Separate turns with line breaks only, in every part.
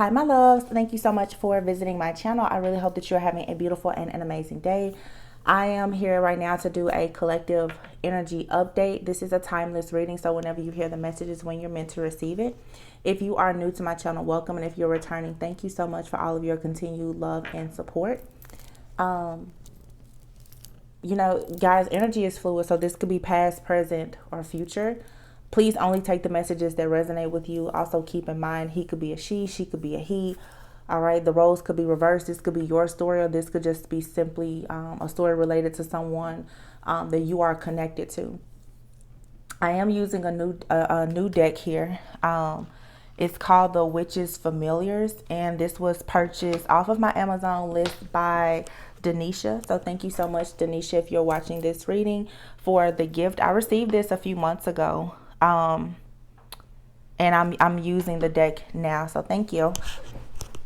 Hi, my loves. Thank you so much for visiting my channel. I really hope that you're having a beautiful and an amazing day. I am here right now to do a collective energy update. This is a timeless reading, so whenever you hear the messages, when you're meant to receive it. If you are new to my channel, welcome. And if you're returning, thank you so much for all of your continued love and support. You know, guys, energy is fluid, so this could be past, present, or future. Please only take the messages that resonate with you. Also keep in mind, he could be a she could be a he. All right, the roles could be reversed. This could be your story, or this could just be simply a story related to someone that you are connected to. I am using a new deck here. It's called the Witches Familiars, and this was purchased off of my Amazon list by Denisha. So thank you so much, Denisha, if you're watching this reading, for the gift. I received this a few months ago. And I'm using the deck now, so thank you.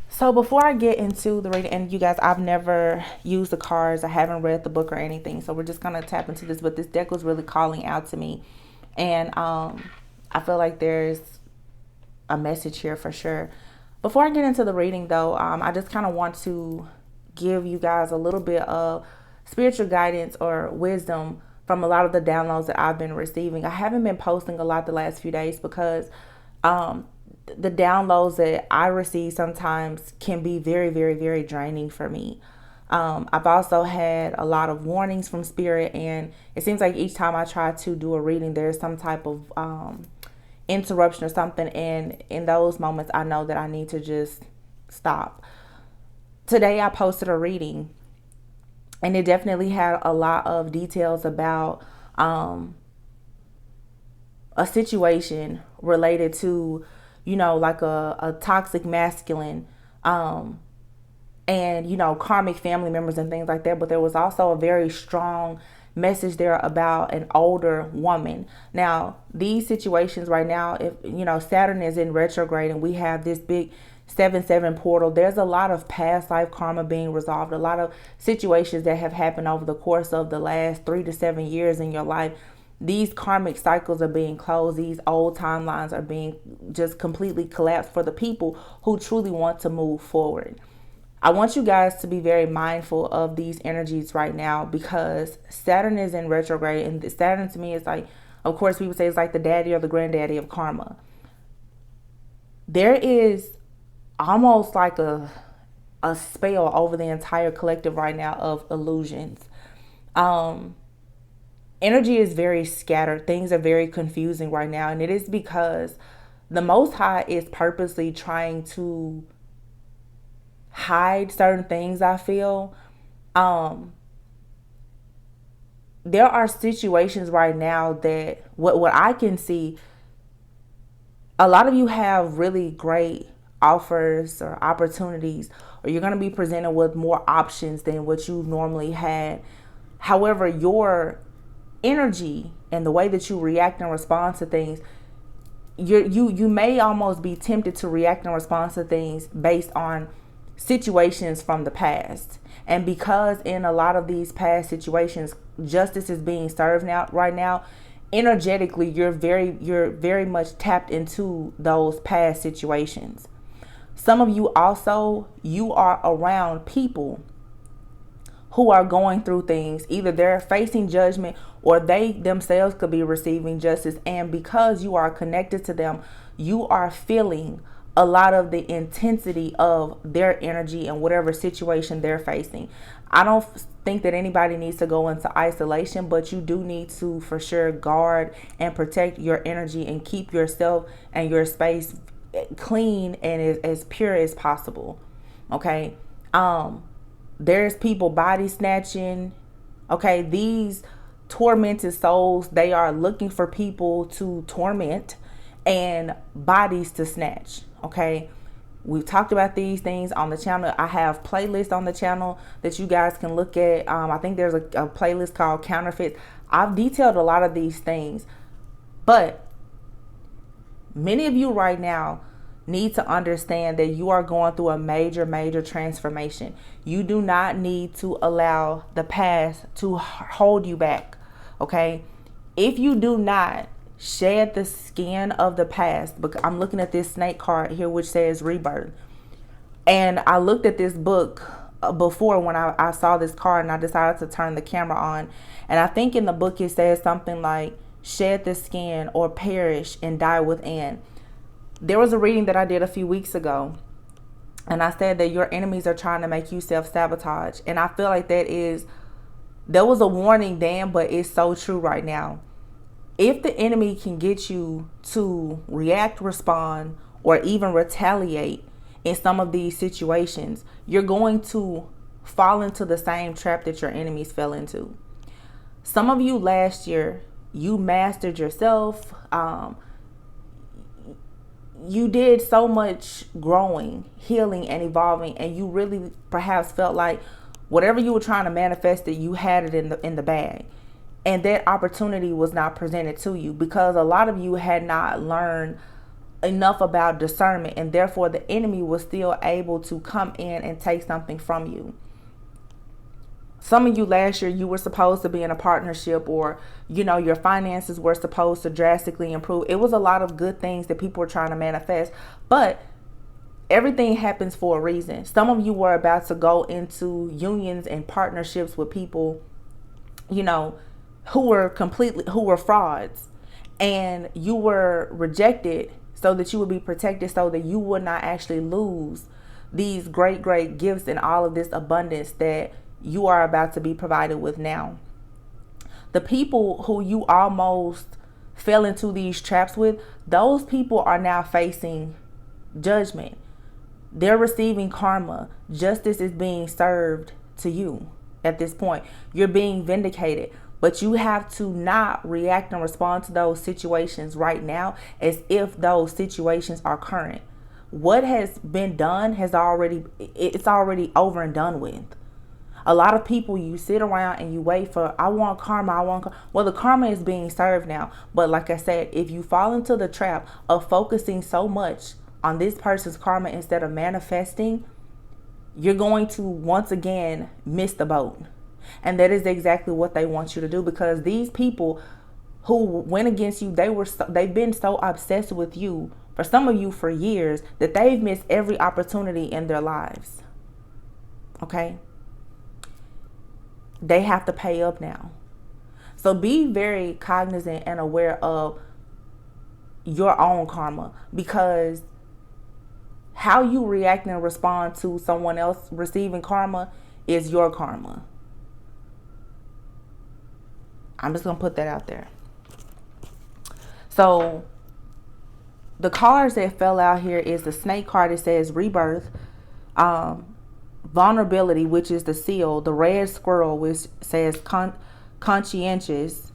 So before I get into the reading, and you guys, I've never used the cards, I haven't read the book or anything, so we're just gonna tap into this. But this deck was really calling out to me, and I feel like there's a message here for sure. Before I get into the reading though, I just kind of want to give you guys a little bit of spiritual guidance or wisdom from a lot of the downloads that I've been receiving. I haven't been posting a lot the last few days because the downloads that I receive sometimes can be very, very, very draining for me. I've also had a lot of warnings from spirit, and it seems like each time I try to do a reading, there's some type of interruption or something. And in those moments, I know that I need to just stop. Today, I posted a reading, and it definitely had a lot of details about a situation related to, you know, like a toxic masculine, and, you know, karmic family members and things like that. But there was also a very strong message there about an older woman. Now, these situations right now, if, you know, Saturn is in retrograde and we have this big 7/7 portal, there's a lot of past life karma being resolved, a lot of situations that have happened over the course of the last 3 to 7 years in your life. These karmic cycles are being closed. These old timelines are being just completely collapsed for the people who truly want to move forward. I want you guys to be very mindful of these energies right now, because Saturn is in retrograde, and Saturn to me is like, of course, people say it's like the daddy or the granddaddy of karma. There is almost like a spell over the entire collective right now of illusions. Energy is very scattered. Things are very confusing right now, and it is because the Most High is purposely trying to hide certain things. I feel there are situations right now that what I can see, a lot of you have really great offers or opportunities, or you're going to be presented with more options than what you normally had. However, your energy and the way that you react and respond to things, you may almost be tempted to react and respond to things based on situations from the past. And because in a lot of these past situations, justice is being served now right now, energetically you're very much tapped into those past situations. Some of you also, you are around people who are going through things. Either they're facing judgment or they themselves could be receiving justice. And because you are connected to them, you are feeling a lot of the intensity of their energy and whatever situation they're facing. I don't think that anybody needs to go into isolation, but you do need to for sure guard and protect your energy and keep yourself and your space clean and as pure as possible. Okay. There's people body snatching. Okay. These tormented souls, they are looking for people to torment and bodies to snatch. Okay. We've talked about these things on the channel. I have playlists on the channel that you guys can look at. I think there's a playlist called Counterfeit. I've detailed a lot of these things, but many of you right now need to understand that you are going through a major transformation. You do not need to allow the past to hold you back. Okay. If you do not shed the skin of the past, because I'm looking at this snake card here, which says rebirth. And I looked at this book before when I saw this card, and I decided to turn the camera on. And I think in the book it says something like, shed the skin or perish and die within. There was a reading that I did a few weeks ago, and I said that your enemies are trying to make you self-sabotage. And I feel like there was a warning then, but it's so true right now. If the enemy can get you to react, respond, or even retaliate in some of these situations, you're going to fall into the same trap that your enemies fell into. Some of you last year, you mastered yourself. You did so much growing, healing, and evolving, and you really perhaps felt like whatever you were trying to manifest, that you had it in the bag. And that opportunity was not presented to you because a lot of you had not learned enough about discernment, and therefore the enemy was still able to come in and take something from you. Some of you last year, you were supposed to be in a partnership, or, your finances were supposed to drastically improve. It was a lot of good things that people were trying to manifest, but everything happens for a reason. Some of you were about to go into unions and partnerships with people, who were frauds, and you were rejected so that you would be protected, so that you would not actually lose these great, great gifts and all of this abundance that you are about to be provided with now. The people who you almost fell into these traps with, those people are now facing judgment. They're receiving karma. Justice is being served to you at this point. You're being vindicated. But you have to not react and respond to those situations right now as if those situations are current. What has been done it's already over and done with. A lot of people, you sit around and you wait for, I want karma, Well, the karma is being served now. But like I said, if you fall into the trap of focusing so much on this person's karma instead of manifesting, you're going to once again miss the boat. And that is exactly what they want you to do, because these people who went against you, they've been so obsessed with you, for some of you for years, that they've missed every opportunity in their lives. Okay? They have to pay up now. So be very cognizant and aware of your own karma, because how you react and respond to someone else receiving karma is your karma. I'm just going to put that out there. So the cards that fell out here is the snake card. It says rebirth, vulnerability, which is the seal, the red squirrel, which says conscientious,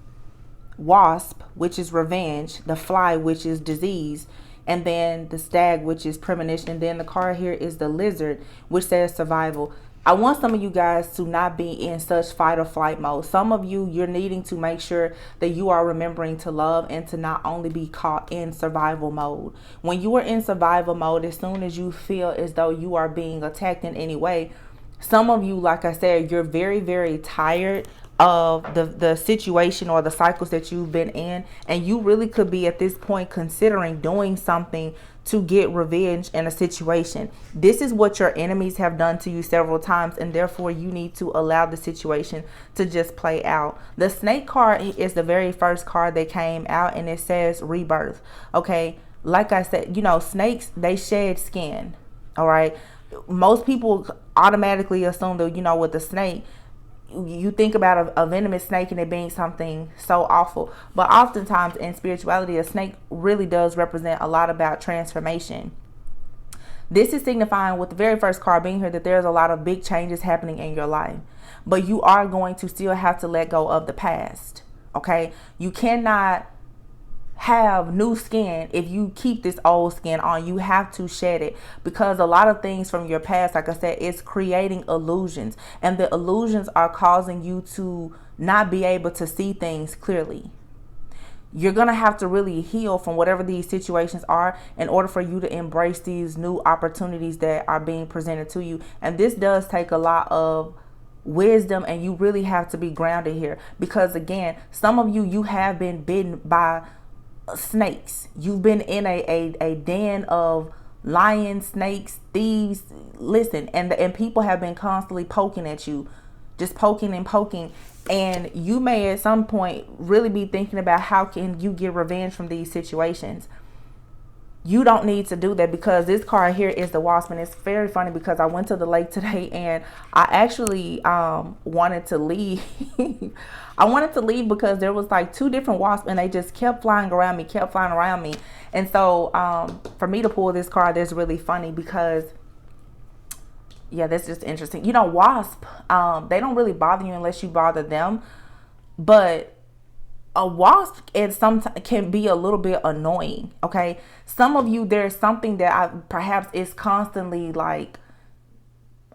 wasp, which is revenge, the fly, which is disease, and then the stag, which is premonition. And then the card here is the lizard, which says survival. I want some of you guys to not be in such fight or flight mode. Some of you, you're needing to make sure that you are remembering to love and to not only be caught in survival mode. When you are in survival mode, as soon as you feel as though you are being attacked in any way, some of you, like I said, you're very, very tired of the situation or the cycles that you've been in, and you really could be at this point considering doing something to get revenge in a situation. This is what your enemies have done to you several times, and therefore you need to allow the situation to just play out. The snake card is the very first card that came out, and it says rebirth. Okay, like I said, snakes, they shed skin. All right, most people automatically assume that, with the snake, you think about a venomous snake and it being something so awful. But oftentimes in spirituality, a snake really does represent a lot about transformation. This is signifying, with the very first card being here, that there's a lot of big changes happening in your life. But you are going to still have to let go of the past. Okay? You cannot have new skin if you keep this old skin on. You have to shed it, because a lot of things from your past, like I said, it's creating illusions, and the illusions are causing you to not be able to see things clearly. You're gonna have to really heal from whatever these situations are in order for you to embrace these new opportunities that are being presented to you. And this does take a lot of wisdom, and you really have to be grounded here, because again, some of you have been bitten by snakes. You've been in a den of lions, snakes, thieves. Listen, and people have been constantly poking at you, just poking and poking. And you may at some point really be thinking about how can you get revenge from these situations. You don't need to do that, because this card here is the wasp. And it's very funny because I went to the lake today and I actually wanted to leave. I wanted to leave because there was like 2 different wasps and they just kept flying around me. And so for me to pull this card, that's really funny because, yeah, that's just interesting. You know, wasp, they don't really bother you unless you bother them. But a wasp can be a little bit annoying. Okay, some of you, there's something that perhaps is constantly like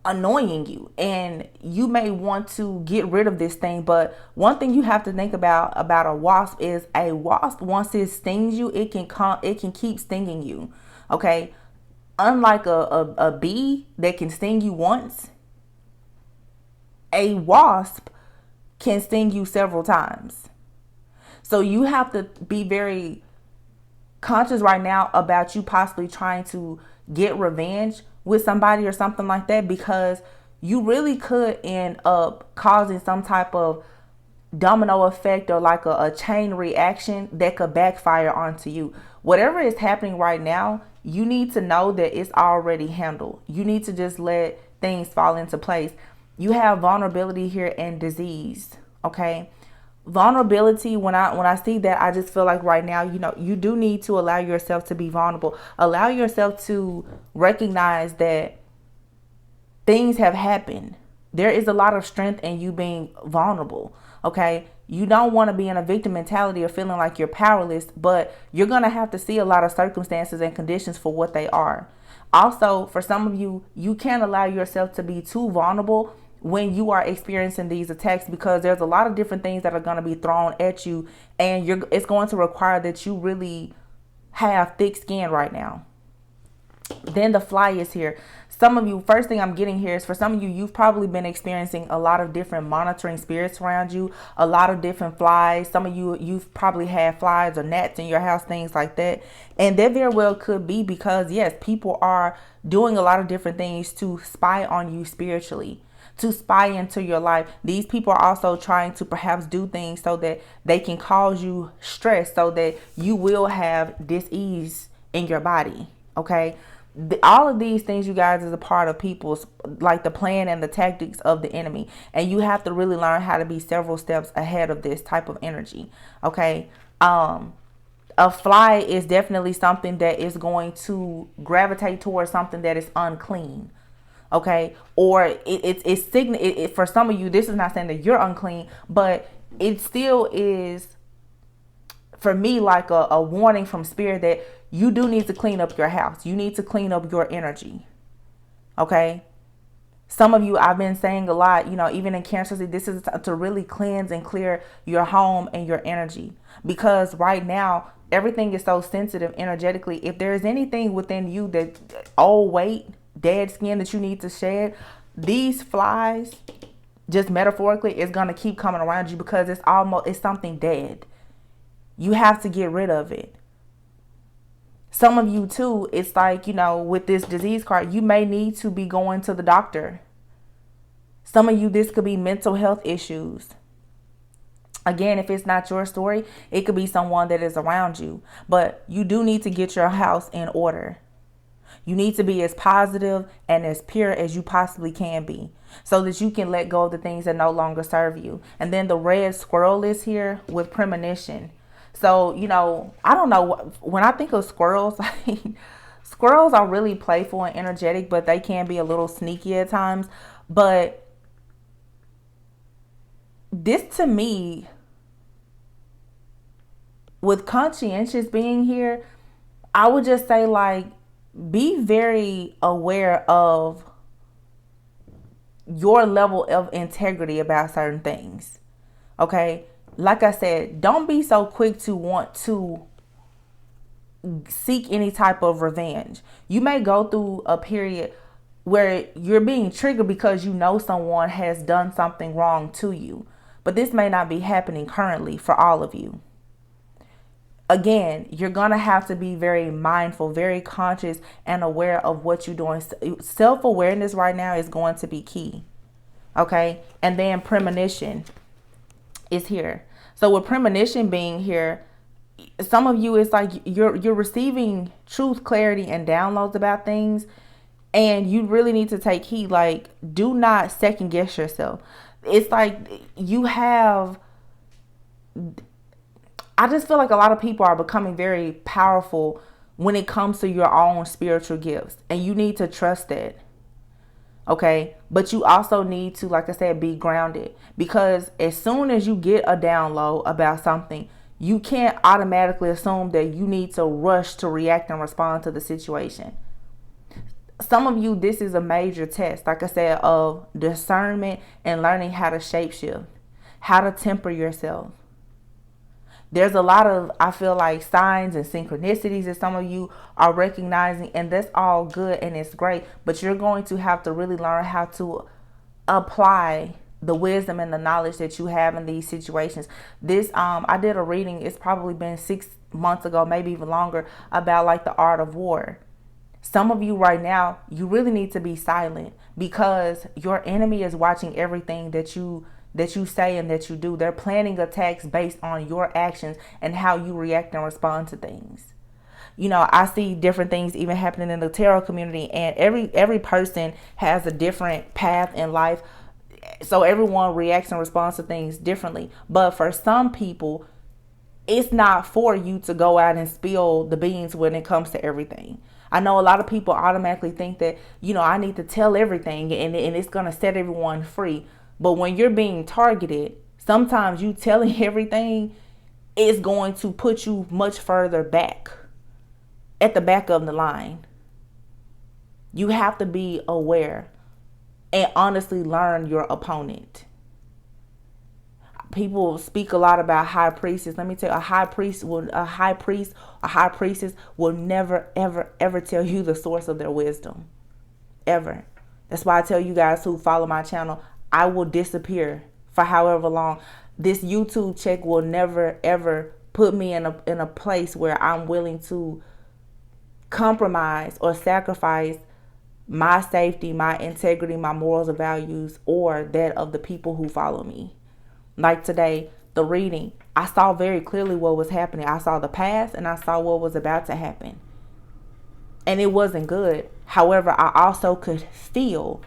annoying you, and you may want to get rid of this thing. But one thing you have to think about a wasp is a wasp, once it stings you, it can keep stinging you. Okay, unlike a bee that can sting you once, a wasp can sting you several times. So you have to be very conscious right now about you possibly trying to get revenge with somebody or something like that, because you really could end up causing some type of domino effect or like a chain reaction that could backfire onto you. Whatever is happening right now, you need to know that it's already handled. You need to just let things fall into place. You have vulnerability here and disease. Okay. Vulnerability, when I see that, I just feel like right now, you know, you do need to allow yourself to be vulnerable. Allow yourself to recognize that things have happened. There is a lot of strength in you being vulnerable. Okay, you don't want to be in a victim mentality or feeling like you're powerless, but you're going to have to see a lot of circumstances and conditions for what they are. Also, for some of you, you can't allow yourself to be too vulnerable when you are experiencing these attacks, because there's a lot of different things that are going to be thrown at you, and it's going to require that you really have thick skin right now. Then the fly is here. Some of you, first thing I'm getting here is for some of you, you've probably been experiencing a lot of different monitoring spirits around you, a lot of different flies. Some of you, you've probably had flies or gnats in your house, things like that. And that very well could be because, yes, people are doing a lot of different things to spy on you spiritually, to spy into your life. These people are also trying to perhaps do things so that they can cause you stress, so that you will have dis-ease in your body. Okay. All of these things, you guys, is a part of people's, like the plan and the tactics of the enemy. And you have to really learn how to be several steps ahead of this type of energy. Okay. A fly is definitely something that is going to gravitate towards something that is unclean. Okay, or it's for some of you, this is not saying that you're unclean, but it still is for me like a warning from spirit that you do need to clean up your house. You need to clean up your energy. Okay, some of you, I've been saying a lot, you know, even in Cancer, this is to really cleanse and clear your home and your energy, because right now everything is so sensitive energetically. If there is anything within you that old weight, dead skin that you need to shed, these flies, just metaphorically, is going to keep coming around you because it's something dead. You have to get rid of it. Some of you too, it's like, you know, with this disease card, you may need to be going to the doctor. Some of you, this could be mental health issues. Again, if it's not your story, it could be someone that is around you, but you do need to get your house in order. You need to be as positive and as pure as you possibly can be, so that you can let go of the things that no longer serve you. And then the red squirrel is here with premonition. So, you know, I don't know, when I think of squirrels, squirrels are really playful and energetic, but they can be a little sneaky at times. But this, to me, with conscientious being here, I would just say, like, be very aware of your level of integrity about certain things. Okay. Like I said, don't be so quick to want to seek any type of revenge. You may go through a period where you're being triggered because you know someone has done something wrong to you, but this may not be happening currently for all of you. Again, you're going to have to be very mindful, very conscious and aware of what you're doing. Self-awareness right now is going to be key. Okay. And then premonition is here. So with premonition being here, some of you, it's like you're receiving truth, clarity, and downloads about things. And you really need to take heed. Like, do not second guess yourself. It's like you have, I just feel like a lot of people are becoming very powerful when it comes to your own spiritual gifts. And you need to trust that. Okay. But you also need to, like I said, be grounded. Because as soon as you get a download about something, you can't automatically assume that you need to rush to react and respond to the situation. Some of you, this is a major test, like I said, of discernment and learning how to shapeshift, how to temper yourself. There's a lot of, I feel like, signs and synchronicities that some of you are recognizing, and that's all good and it's great, but you're going to have to really learn how to apply the wisdom and the knowledge that you have in these situations. This, I did a reading, it's probably been 6 months ago, maybe even longer, about like the art of war. Some of you right now, you really need to be silent because your enemy is watching everything that you say and that you do. They're planning attacks based on your actions and how you react and respond to things. You know, I see different things even happening in the tarot community, and every person has a different path in life. So everyone reacts and responds to things differently. But for some people, it's not for you to go out and spill the beans when it comes to everything. I know a lot of people automatically think that, you know, I need to tell everything and it's going to set everyone free. But when you're being targeted, sometimes you telling everything is going to put you much further back, at the back of the line. You have to be aware and honestly learn your opponent. People speak a lot about high priestess. Let me tell you, a high priestess will never, ever, ever tell you the source of their wisdom. Ever. That's why I tell you guys who follow my channel, I will disappear for however long. This YouTube check will never, ever put me in a place where I'm willing to compromise or sacrifice my safety, my integrity, my morals and values, or that of the people who follow me. Like today, the reading, I saw very clearly what was happening. I saw the past and I saw what was about to happen. And it wasn't good. However, I also could feel,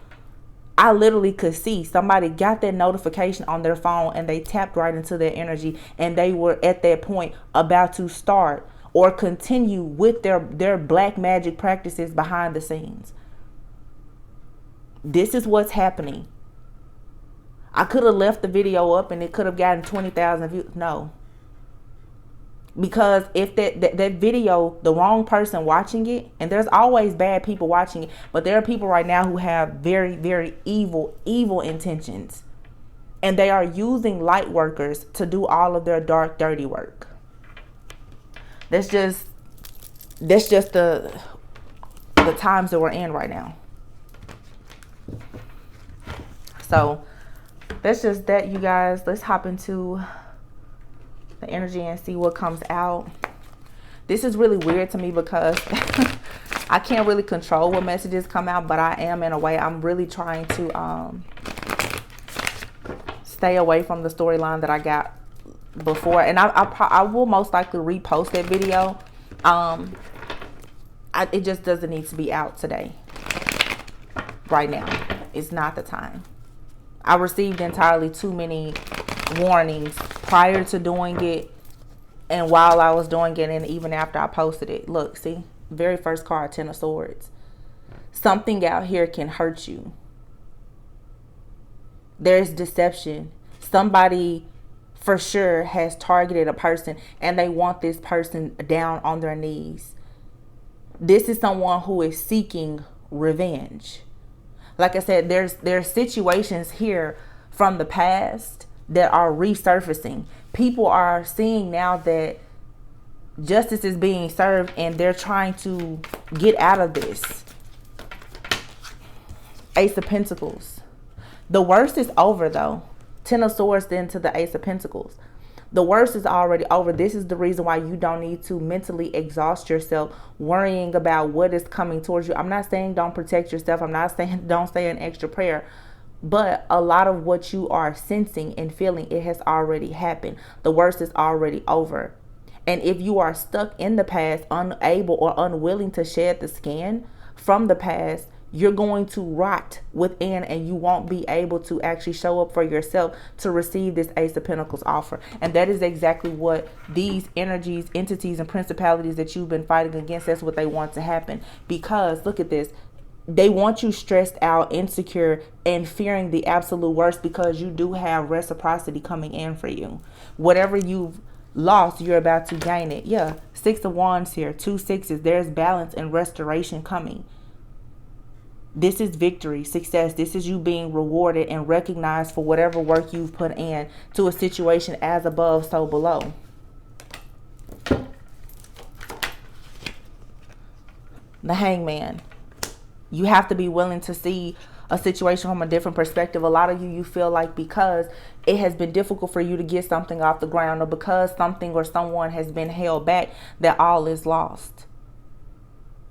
I literally could see somebody got that notification on their phone and they tapped right into their energy, and they were at that point about to start or continue with their black magic practices behind the scenes. This is what's happening. I could have left the video up and it could have gotten 20,000 views. No. Because if that video, the wrong person watching it, and there's always bad people watching it, but there are people right now who have very, very evil intentions. And they are using light workers to do all of their dark, dirty work. That's just the times that we're in right now. So that's just that, you guys. Let's hop into the energy and see what comes out. This is really weird to me because I can't really control what messages come out, but I am, in a way, I'm really trying to stay away from the storyline that I got before. And I will most likely repost that video. It just doesn't need to be out today. Right now. It's not the time. I received entirely too many warnings prior to doing it, and while I was doing it, and even after I posted it. Look, see, very first card, 10 of Swords. Something out here can hurt you. There's deception. Somebody for sure has targeted a person, and they want this person down on their knees. This is someone who is seeking revenge. Like I said, there's situations here from the past that are resurfacing. People are seeing now that justice is being served, and they're trying to get out of this. Ace of Pentacles. The worst is over, though. 10 of Swords, then to the Ace of Pentacles. The worst is already over. This is the reason why you don't need to mentally exhaust yourself worrying about what is coming towards you. I'm not saying don't protect yourself. I'm not saying don't say an extra prayer. But a lot of what you are sensing and feeling, it has already happened. The worst is already over. And if you are stuck in the past, unable or unwilling to shed the skin from the past, you're going to rot within, and you won't be able to actually show up for yourself to receive this Ace of Pentacles offer. And that is exactly what these energies, entities, and principalities that you've been fighting against, that's what they want to happen. Because look at this. They want you stressed out, insecure, and fearing the absolute worst, because you do have reciprocity coming in for you. Whatever you've lost, you're about to gain it. Yeah, 6 of Wands here, 2 sixes. There's balance and restoration coming. This is victory, success. This is you being rewarded and recognized for whatever work you've put in to a situation, as above, so below. The Hangman. You have to be willing to see a situation from a different perspective. A lot of you feel like because it has been difficult for you to get something off the ground, or because something or someone has been held back, that all is lost.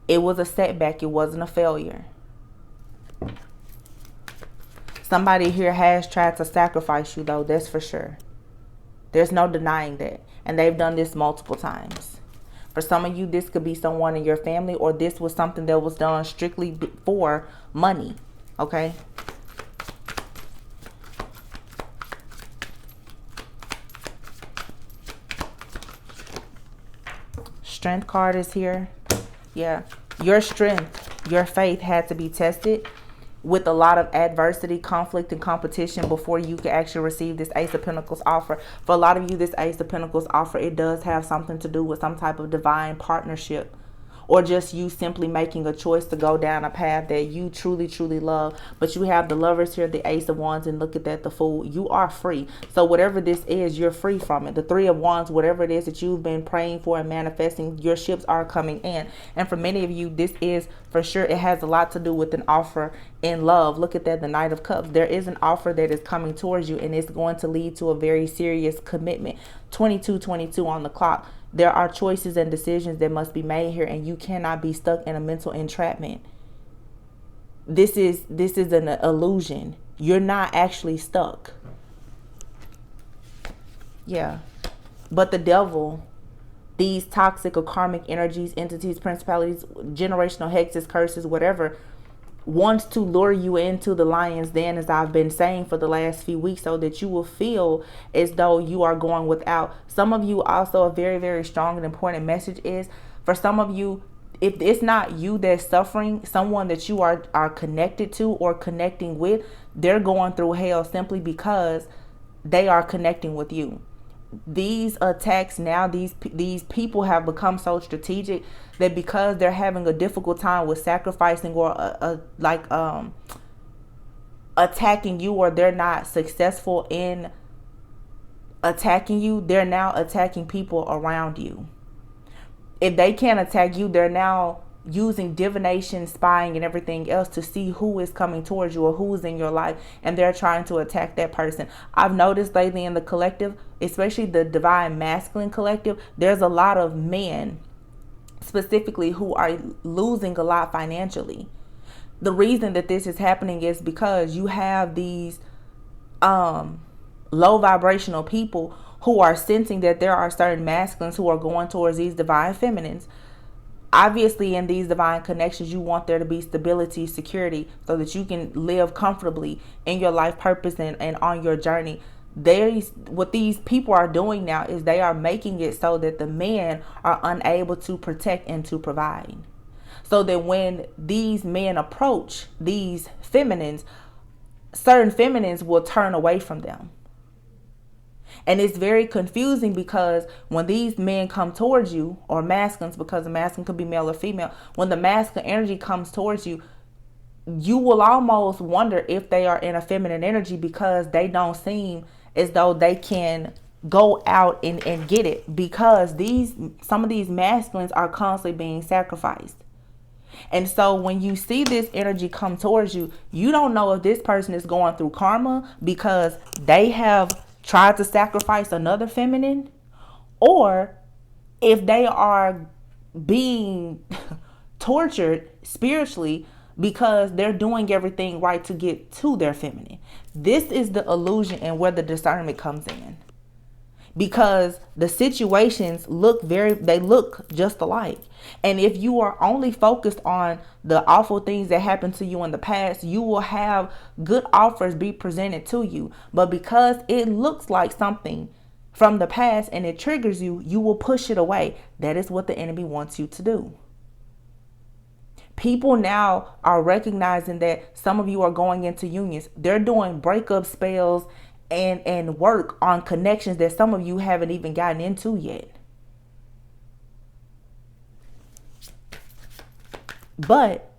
It was a setback. It wasn't a failure. Somebody here has tried to sacrifice you, though. That's for sure. There's no denying that. And they've done this multiple times. For some of you, this could be someone in your family, or this was something that was done strictly for money. Okay? Strength card is here. Yeah. Your strength, your faith had to be tested with a lot of adversity, conflict, and competition before you could actually receive this Ace of Pentacles offer. For a lot of you, this Ace of Pentacles offer, it does have something to do with some type of divine partnership, or just you simply making a choice to go down a path that you truly, truly love. But you have the Lovers here, the Ace of Wands, and look at that, the Fool. You are free. So whatever this is, you're free from it. The Three of Wands, whatever it is that you've been praying for and manifesting, your ships are coming in. And for many of you, this is for sure, it has a lot to do with an offer in love. Look at that, the Knight of Cups. There is an offer that is coming towards you, and it's going to lead to a very serious commitment. 22:22 on the clock. There are choices and decisions that must be made here, and you cannot be stuck in a mental entrapment. This is an illusion. You're not actually stuck. Yeah. But the devil, these toxic or karmic energies, entities, principalities, generational hexes, curses, whatever, wants to lure you into the lion's den, as I've been saying for the last few weeks, so that you will feel as though you are going without. Some of you also, a very, very strong and important message is, for some of you, if it's not you that's suffering, someone that you are connected to or connecting with, they're going through hell simply because they are connecting with you. These attacks now, these people have become so strategic that because they're having a difficult time with sacrificing or attacking you, or they're not successful in attacking you, they're now attacking people around you. If they can't attack you, they're now using divination, spying, and everything else to see who is coming towards you or who's in your life, and they're trying to attack that person. I've noticed lately in the collective, especially the divine masculine collective, there's a lot of men specifically who are losing a lot financially. The reason that this is happening is because you have these low vibrational people who are sensing that there are certain masculines who are going towards these divine feminines. Obviously, in these divine connections, you want there to be stability, security, so that you can live comfortably in your life purpose and on your journey. What these people are doing now is they are making it so that the men are unable to protect and to provide. So that when these men approach these feminines, certain feminines will turn away from them. And it's very confusing, because when these men come towards you, or masculines, because a masculine could be male or female, when the masculine energy comes towards you, you will almost wonder if they are in a feminine energy, because they don't seem as though they can go out and get it, because some of these masculines are constantly being sacrificed. And so when you see this energy come towards you, you don't know if this person is going through karma because they have tried to sacrifice another feminine, or if they are being tortured spiritually because they're doing everything right to get to their feminine. This is the illusion and where the discernment comes in. Because the situations they look just alike. And if you are only focused on the awful things that happened to you in the past, you will have good offers be presented to you. But because it looks like something from the past and it triggers you, you will push it away. That is what the enemy wants you to do. People now are recognizing that some of you are going into unions. They're doing breakup spells and work on connections that some of you haven't even gotten into yet. But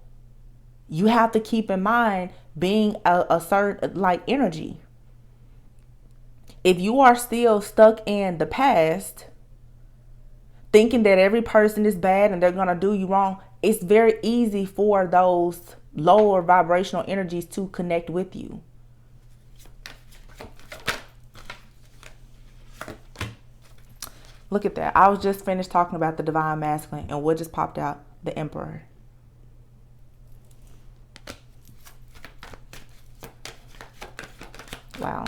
you have to keep in mind being a certain like energy. If you are still stuck in the past, thinking that every person is bad and they're going to do you wrong, it's very easy for those lower vibrational energies to connect with you. Look at that. I was just finished talking about the divine masculine, and what just popped out? The Emperor. Wow.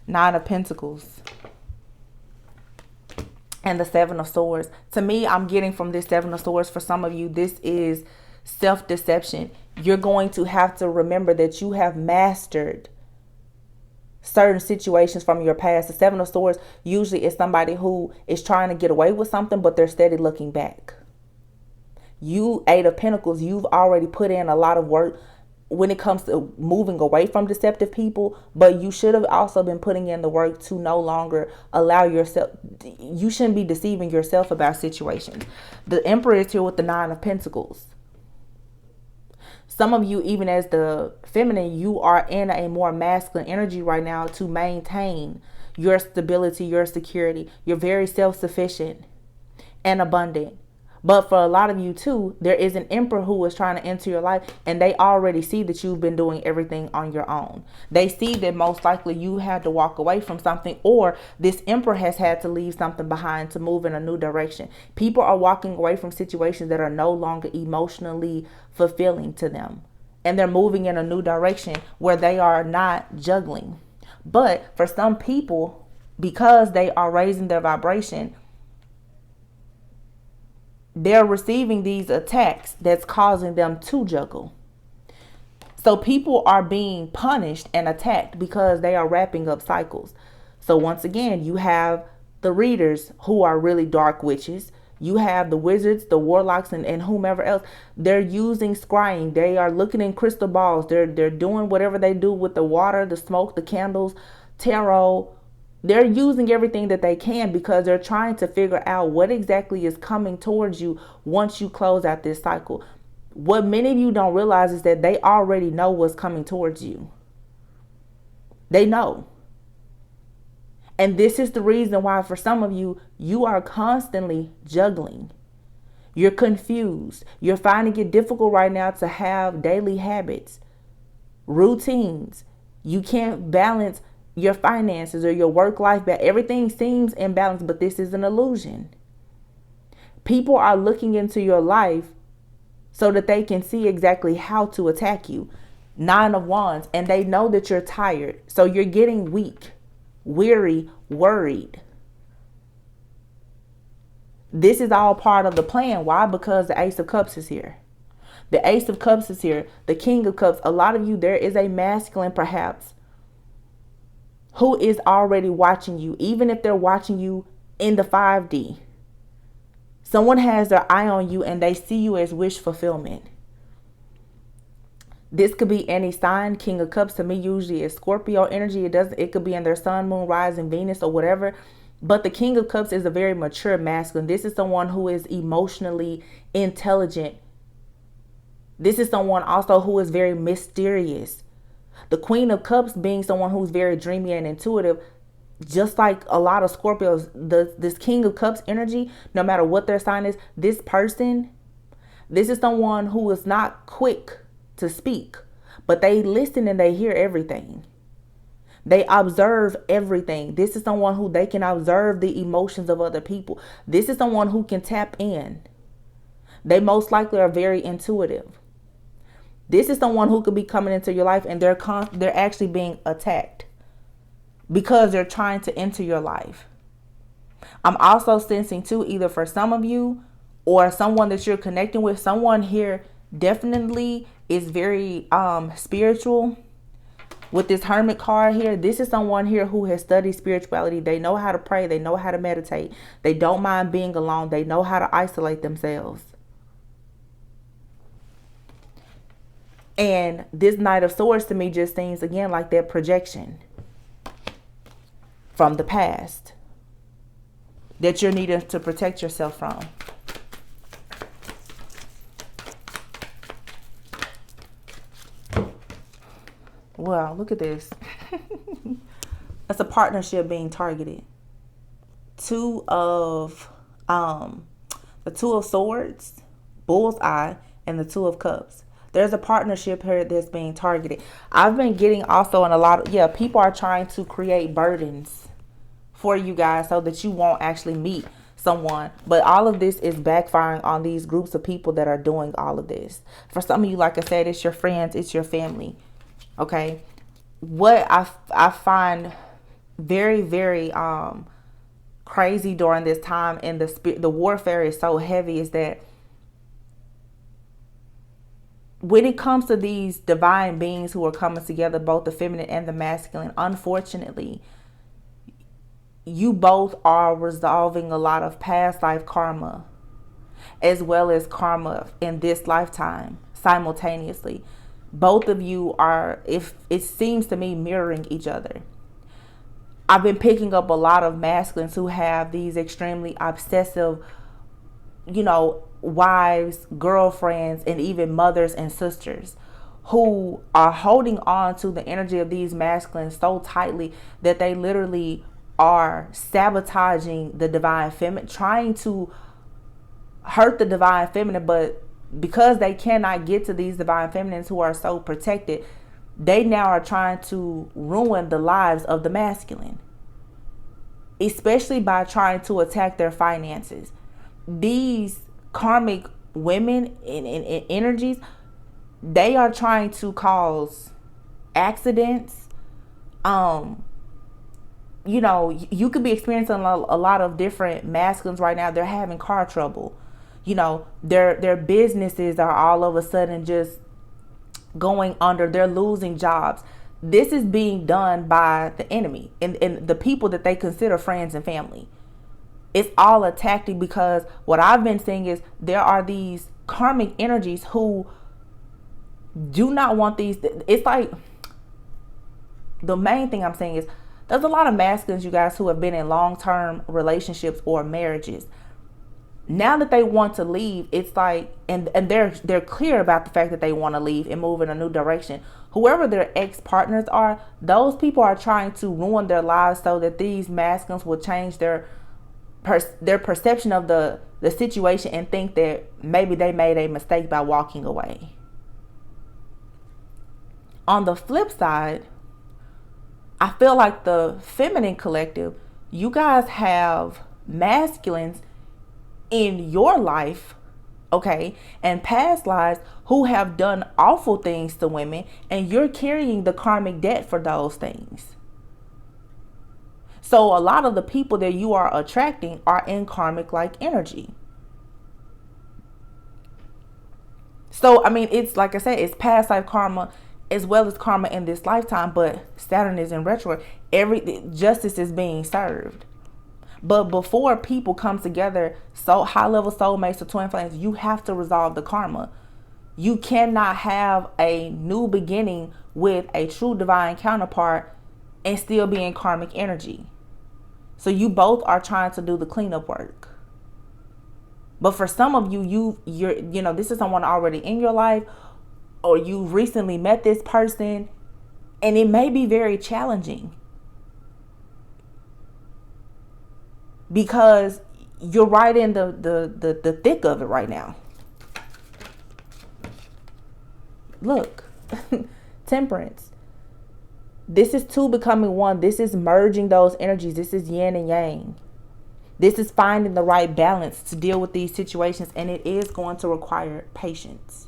Nine of Pentacles. And the Seven of Swords. To me, I'm getting from this Seven of Swords, for some of you, this is self-deception. You're going to have to remember that you have mastered certain situations from your past. The Seven of Swords usually is somebody who is trying to get away with something, but they're steady looking back. You, Eight of Pentacles, you've already put in a lot of work when it comes to moving away from deceptive people, but you should have also been putting in the work to no longer allow yourself, you shouldn't be deceiving yourself about situations. The Emperor is here with the Nine of Pentacles. Some of you, even as the feminine, you are in a more masculine energy right now to maintain your stability, your security. You're very self-sufficient and abundant. But for a lot of you too, there is an emperor who is trying to enter your life, and they already see that you've been doing everything on your own. They see that most likely you had to walk away from something, or this emperor has had to leave something behind to move in a new direction. People are walking away from situations that are no longer emotionally fulfilling to them, and they're moving in a new direction where they are not juggling. But for some people, because they are raising their vibration, they're receiving these attacks that's causing them to juggle. So people are being punished and attacked because they are wrapping up cycles. So once again, you have the readers who are really dark witches. You have the wizards, the warlocks, and whomever else. They're using scrying. They are looking in crystal balls. They're doing whatever they do with the water, the smoke, the candles, tarot. They're using everything that they can because they're trying to figure out what exactly is coming towards you once you close out this cycle. What many of you don't realize is that they already know what's coming towards you. They know. And this is the reason why for some of you, you are constantly juggling. You're confused. You're finding it difficult right now to have daily habits, routines. You can't balance your finances or your work life, but everything seems imbalanced, but this is an illusion. People are looking into your life so that they can see exactly how to attack you. Nine of Wands, and they know that you're tired. So you're getting weak, weary, worried. This is all part of the plan. Why? Because the Ace of Cups is here. The Ace of Cups is here. The King of Cups. A lot of you, there is a masculine perhaps who is already watching you, even if they're watching you in the 5D. Someone has their eye on you and they see you as wish fulfillment. This could be any sign. King of Cups to me usually is Scorpio energy. It could be in their sun, moon, rising, Venus, or whatever. But the King of Cups is a very mature masculine. This is someone who is emotionally intelligent. This is someone also who is very mysterious. The Queen of Cups being someone who's very dreamy and intuitive, just like a lot of Scorpios. This King of Cups energy, no matter what their sign is, this person, this is someone who is not quick to speak, but they listen and they hear everything. They observe everything. This is someone who they can observe the emotions of other people. This is someone who can tap in. They most likely are very intuitive. This is someone who could be coming into your life and they're actually being attacked because they're trying to enter your life. I'm also sensing too, either for some of you or someone that you're connecting with, someone here definitely is very spiritual. With this Hermit card here, this is someone here who has studied spirituality. They know how to pray. They know how to meditate. They don't mind being alone. They know how to isolate themselves. And this Knight of Swords to me just seems again like that projection from the past that you're needing to protect yourself from. Wow, look at this. That's a partnership being targeted. The Two of Swords, Bullseye, and the Two of Cups. There's a partnership here that's being targeted. I've been getting also in a lot of, people are trying to create burdens for you guys so that you won't actually meet someone. But all of this is backfiring on these groups of people that are doing all of this. For some of you, like I said, it's your friends, it's your family. Okay, what I find very, very crazy during this time, and the warfare is so heavy, is that when it comes to these divine beings who are coming together, both the feminine and the masculine, unfortunately, you both are resolving a lot of past life karma as well as karma in this lifetime simultaneously. Both of you are, if it seems to me, mirroring each other. I've been picking up a lot of masculines who have these extremely obsessive, wives, girlfriends, and even mothers and sisters who are holding on to the energy of these masculines so tightly that they literally are sabotaging the divine feminine, trying to hurt the divine feminine, but because they cannot get to these divine feminines who are so protected, they now are trying to ruin the lives of the masculine, especially by trying to attack their finances. These karmic women and energies, they are trying to cause accidents. You could be experiencing a lot of different masculines right now. They're having car trouble. Their businesses are all of a sudden just going under. They're losing jobs. This is being done by the enemy and the people that they consider friends and family. It's all a tactic, because what I've been seeing is there are these karmic energies who do not want these. It's like, the main thing I'm saying is there's a lot of masculines, you guys, who have been in long-term relationships or marriages. Now that they want to leave, it's like, and they're clear about the fact that they want to leave and move in a new direction. Whoever their ex-partners are, those people are trying to ruin their lives so that these masculines will change their perception of the situation and think that maybe they made a mistake by walking away. On the flip side, I feel like the feminine collective, you guys have masculines in your life, okay, and past lives who have done awful things to women, and you're carrying the karmic debt for those things. So a lot of the people that you are attracting are in karmic like energy. So it's like I said, it's past life karma as well as karma in this lifetime, but Saturn is in retro. Justice is being served. But before people come together, so high level soulmates or twin flames, you have to resolve the karma. You cannot have a new beginning with a true divine counterpart and still be in karmic energy. So you both are trying to do the cleanup work. But for some of you, you're this is someone already in your life, or you recently met this person, and it may be very challenging because you're right in the thick of it right now. Look, Temperance. This is two becoming one. This is merging those energies. This is yin and yang. This is finding the right balance to deal with these situations, and it is going to require patience.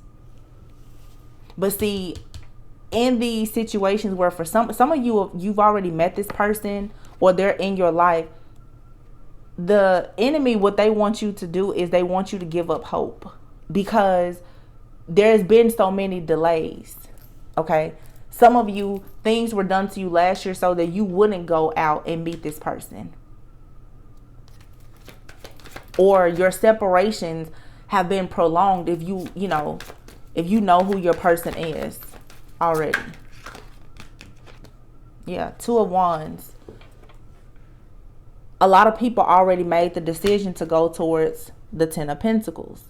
But see, in these situations where for some of you, you've already met this person or they're in your life, the enemy, what they want you to do is they want you to give up hope, because there's been so many delays. Okay. Some of you, things were done to you last year so that you wouldn't go out and meet this person. Or your separations have been prolonged if you know who your person is already. Yeah, Two of Wands. A lot of people already made the decision to go towards the Ten of Pentacles.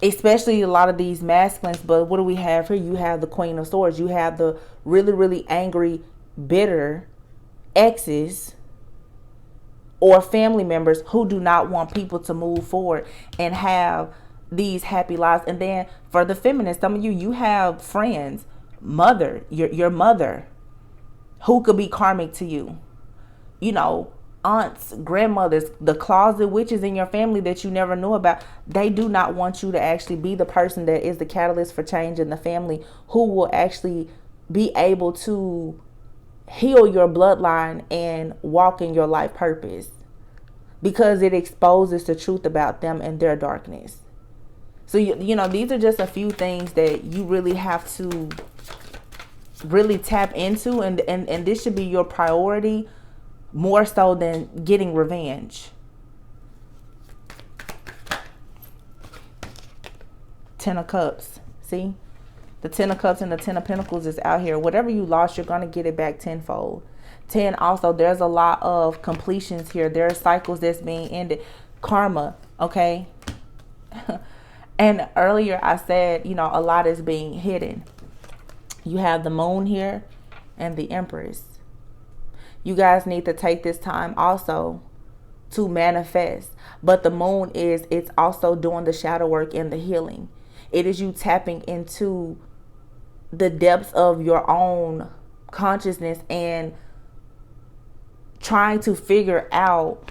Especially a lot of these masculines. But what do we have here? You have the Queen of Swords. You have the really, really angry, bitter exes or family members who do not want people to move forward and have these happy lives. And then for the feminists, some of you have friends, mother, your mother, who could be karmic to you. You know, aunts, grandmothers, the closet witches in your family that you never knew about. They do not want you to actually be the person that is the catalyst for change in the family, who will actually be able to heal your bloodline and walk in your life purpose, because it exposes the truth about them and their darkness. So, you know, these are just a few things that you really have to really tap into. And this should be your priority more so than getting revenge. Ten of Cups. See? The Ten of Cups and the Ten of Pentacles is out here. Whatever you lost, you're going to get it back tenfold. 10, also, there's a lot of completions here. There are cycles that's being ended. Karma, okay? And earlier I said, you know, a lot is being hidden. You have the Moon here and the Empress. You guys need to take this time also to manifest. But the Moon it's also doing the shadow work and the healing. It is you tapping into the depths of your own consciousness and trying to figure out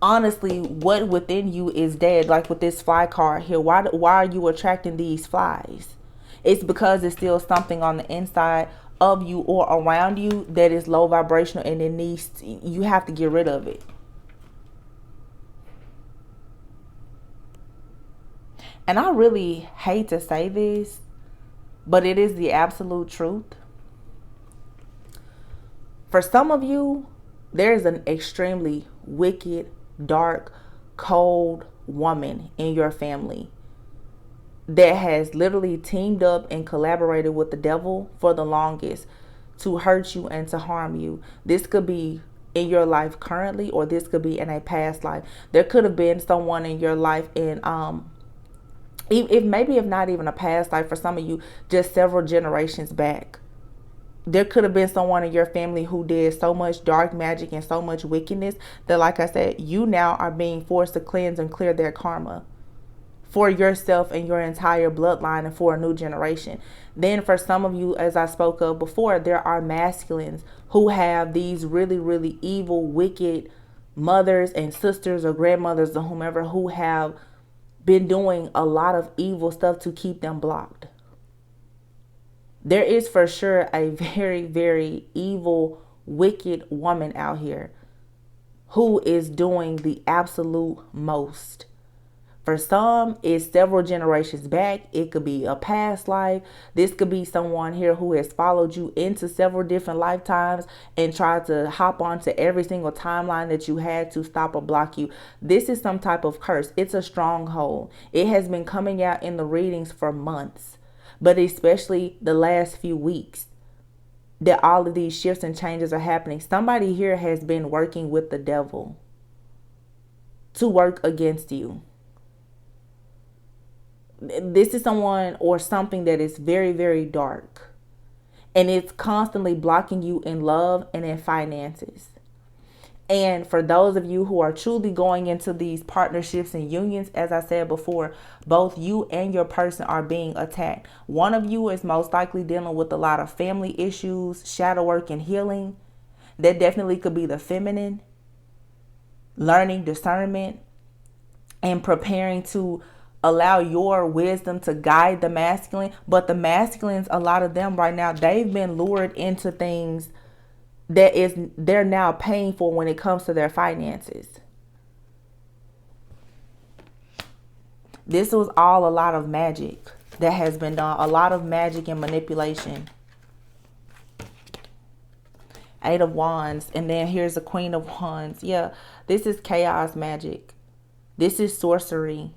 honestly what within you is dead. Like with this fly card here, why are you attracting these flies? It's because there's still something on the inside of you or around you that is low vibrational, and you have to get rid of it. And I really hate to say this, but it is the absolute truth. For some of you, there is an extremely wicked, dark, cold woman in your family that has literally teamed up and collaborated with the devil for the longest to hurt you and to harm you. This could be in your life currently, or this could be in a past life. There could have been someone in your life in if not even a past life, for some of you, just several generations back. There could have been someone in your family who did so much dark magic and so much wickedness that, like I said, you now are being forced to cleanse and clear their karma for yourself and your entire bloodline and for a new generation. Then for some of you, as I spoke of before, there are masculines who have these really, really evil, wicked mothers and sisters or grandmothers or whomever who have been doing a lot of evil stuff to keep them blocked. There is for sure a very, very evil, wicked woman out here who is doing the absolute most. For some, it's several generations back. It could be a past life. This could be someone here who has followed you into several different lifetimes and tried to hop onto every single timeline that you had to stop or block you. This is some type of curse. It's a stronghold. It has been coming out in the readings for months, but especially the last few weeks that all of these shifts and changes are happening. Somebody here has been working with the devil to work against you. This is someone or something that is very, very dark, and it's constantly blocking you in love and in finances. And for those of you who are truly going into these partnerships and unions, as I said before, both you and your person are being attacked. One of you is most likely dealing with a lot of family issues, shadow work, and healing. That definitely could be the feminine, learning discernment and preparing to allow your wisdom to guide the masculine. But the masculines, a lot of them right now, they've been lured into things that is they're now paying for when it comes to their finances. This was all a lot of magic that has been done, a lot of magic and manipulation. Eight of Wands, and then here's the Queen of Wands. Yeah, this is chaos magic. This is sorcery.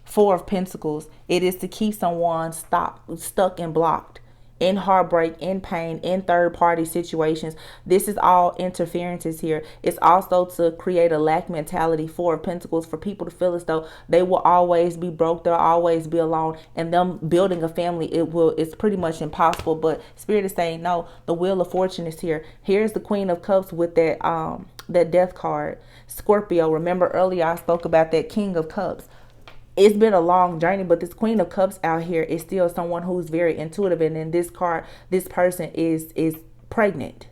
Four of Pentacles. It is to keep someone stuck and blocked in heartbreak, in pain, in third party situations. This is all interferences here. It's also to create a lack mentality. Four of Pentacles, for people to feel as though they will always be broke, they'll always be alone, and them building a family, it's pretty much impossible. But Spirit is saying no, the Wheel of Fortune is here. Here's the Queen of Cups with that Death card. Scorpio, remember earlier I spoke about that King of Cups. It's been a long journey, but this Queen of Cups out here is still someone who's very intuitive. And in this card, this person is pregnant.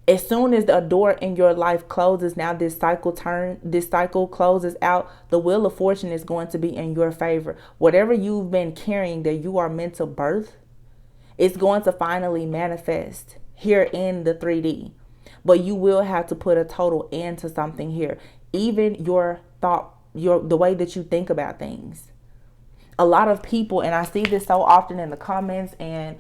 As soon as a door in your life closes, now this cycle closes out, the Wheel of Fortune is going to be in your favor. Whatever you've been carrying that you are meant to birth, it's going to finally manifest here in the 3D. But you will have to put a total end to something here. Even your thought, the way that you think about things. A lot of people, and I see this so often in the comments, and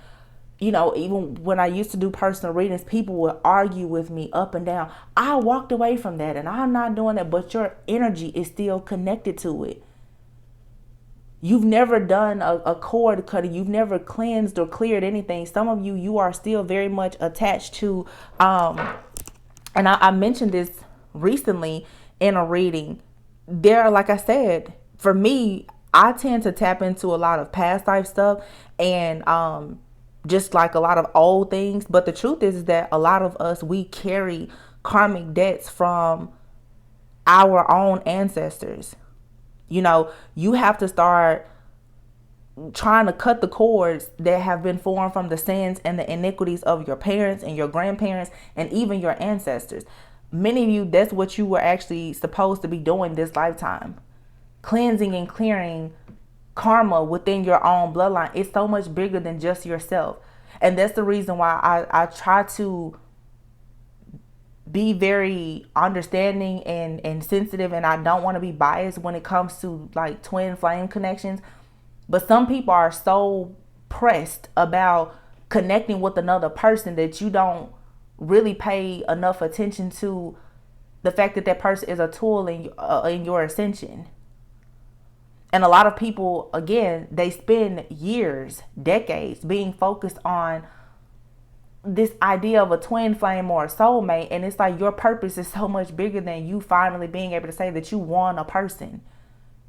even when I used to do personal readings, people would argue with me up and down. I walked away from that and I'm not doing that, but your energy is still connected to it. You've never done a cord cutting. You've never cleansed or cleared anything. Some of you are still very much attached to, and I mentioned this recently in a reading. Like I said, for me, I tend to tap into a lot of past life stuff and just like a lot of old things. But the truth is that a lot of us, we carry karmic debts from our own ancestors. You have to start trying to cut the cords that have been formed from the sins and the iniquities of your parents and your grandparents and even your ancestors. Many of you, that's what you were actually supposed to be doing this lifetime. Cleansing and clearing karma within your own bloodline. It's so much bigger than just yourself. And that's the reason why I try to be very understanding and sensitive. And I don't want to be biased when it comes to like twin flame connections. But some people are so pressed about connecting with another person that you don't really pay enough attention to the fact that that person is a tool in your ascension. And a lot of people, again, they spend years, decades being focused on this idea of a twin flame or a soulmate. And it's like your purpose is so much bigger than you finally being able to say that you won a person.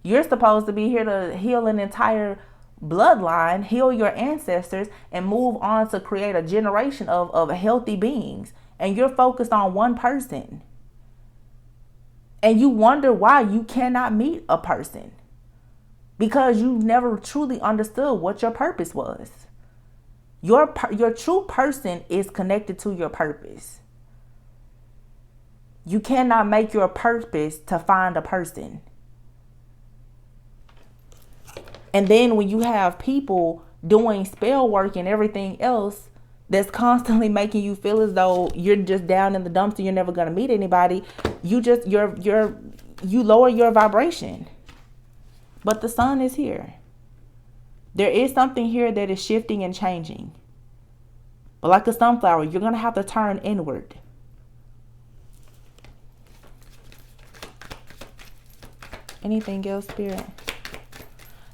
You're supposed to be here to heal an entire bloodline, heal your ancestors, and move on to create a generation of healthy beings. And you're focused on one person. And you wonder why you cannot meet a person. Because you've never truly understood what your purpose was. Your true person is connected to your purpose. You cannot make your purpose to find a person. And then when you have people doing spell work and everything else that's constantly making you feel as though you're just down in the dumpster, you're never going to meet anybody, you lower your vibration. But the sun is here. There is something here that is shifting and changing. But like a sunflower, you're going to have to turn inward. Anything else, Spirit?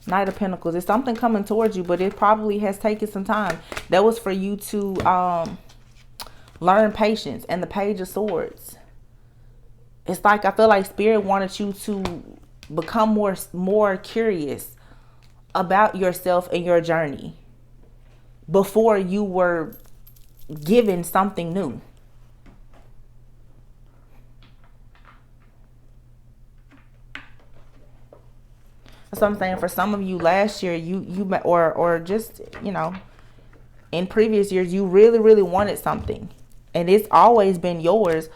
Knight of Pentacles. There's something coming towards you, but it probably has taken some time. That was for you to learn patience. And the Page of Swords. It's like I feel like Spirit wanted you to become more curious about yourself and your journey before you were given something new. So I'm saying for some of you last year, or just, in previous years, you really, really wanted something. And it's always been yours.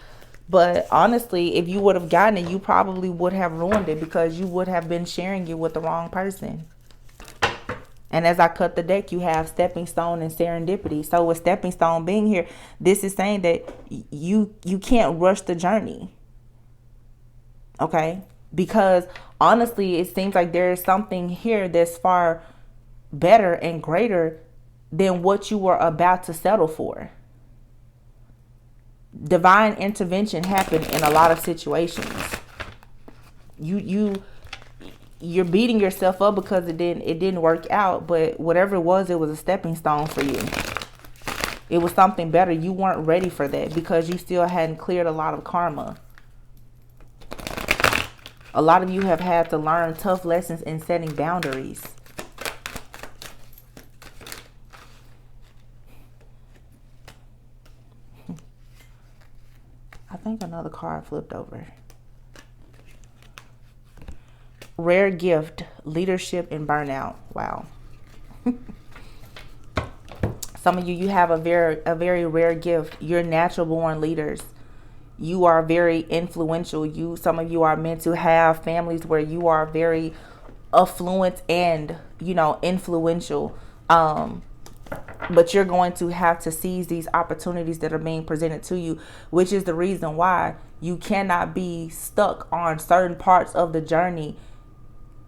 But honestly, if you would have gotten it, you probably would have ruined it because you would have been sharing it with the wrong person. And as I cut the deck, you have stepping stone and serendipity. So with stepping stone being here, this is saying that you can't rush the journey. Okay? Because honestly, it seems like there's something here that's far better and greater than what you were about to settle for. Divine intervention happened in a lot of situations. You're beating yourself up because it didn't work out, but whatever it was a stepping stone for you. It was something better. You weren't ready for that because you still hadn't cleared a lot of karma. A lot of you have had to learn tough lessons in setting boundaries. I think another card flipped over. Rare gift, leadership and burnout. Wow. Some of you have a very rare gift. You're natural born leaders. You are very influential. Some of you are meant to have families where you are very affluent and, influential. But you're going to have to seize these opportunities that are being presented to you, which is the reason why you cannot be stuck on certain parts of the journey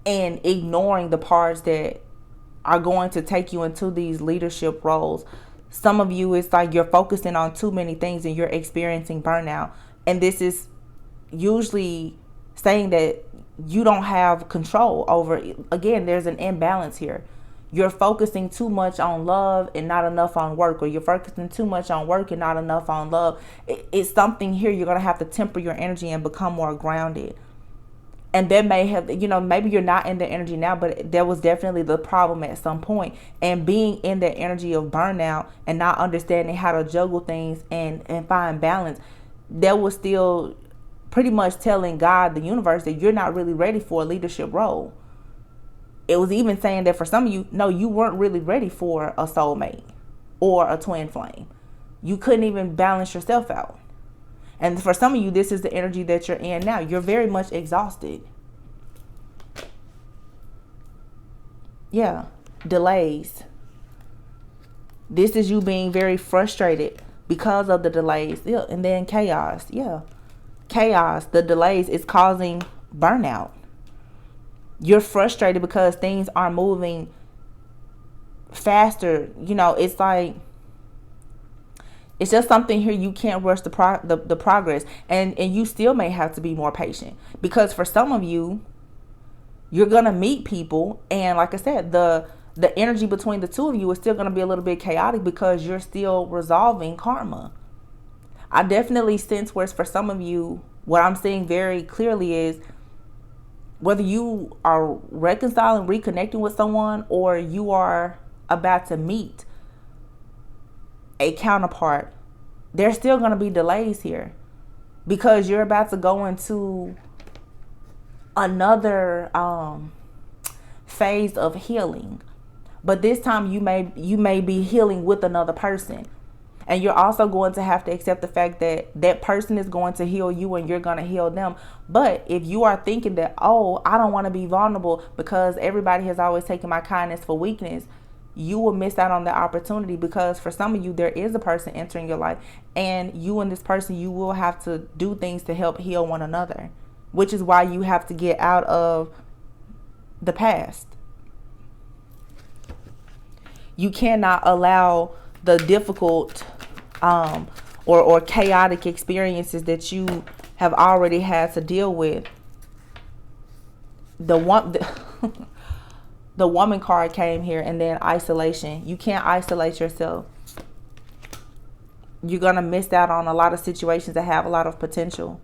and ignoring the parts that are going to take you into these leadership roles. Some of you, it's like you're focusing on too many things and you're experiencing burnout. And this is usually saying that you don't have control over, again, there's an imbalance here. You're focusing too much on love and not enough on work, or you're focusing too much on work and not enough on love. It's something here you're going to have to temper your energy and become more grounded. And that may have, maybe you're not in the energy now, but there was definitely the problem at some point. And being in the energy of burnout and not understanding how to juggle things and find balance, that was still pretty much telling God, the universe, that you're not really ready for a leadership role. It was even saying that for some of you, no, you weren't really ready for a soulmate or a twin flame. You couldn't even balance yourself out. And for some of you, this is the energy that you're in now. You're very much exhausted. Yeah, delays. This is you being very frustrated because of the delays. Yeah, and then chaos. Yeah, chaos. The delays is causing burnout. You're frustrated because things are moving faster. It's like, it's just something here you can't rush the progress, and you still may have to be more patient, because for some of you, you're gonna meet people, and like I said, the energy between the two of you is still gonna be a little bit chaotic because you're still resolving karma. I definitely sense where for some of you, what I'm seeing very clearly is whether you are reconciling, reconnecting with someone, or you are about to meet a counterpart, there's still going to be delays here because you're about to go into another phase of healing. But this time you may be healing with another person, and you're also going to have to accept the fact that that person is going to heal you and you're going to heal them. But if you are thinking that, oh, I don't want to be vulnerable because everybody has always taken my kindness for weakness, you will miss out on the opportunity, because for some of you, there is a person entering your life, and you and this person, you will have to do things to help heal one another, which is why you have to get out of the past. You cannot allow the difficult or chaotic experiences that you have already had to deal with. The woman card came here, and then isolation. You can't isolate yourself. You're going to miss out on a lot of situations that have a lot of potential.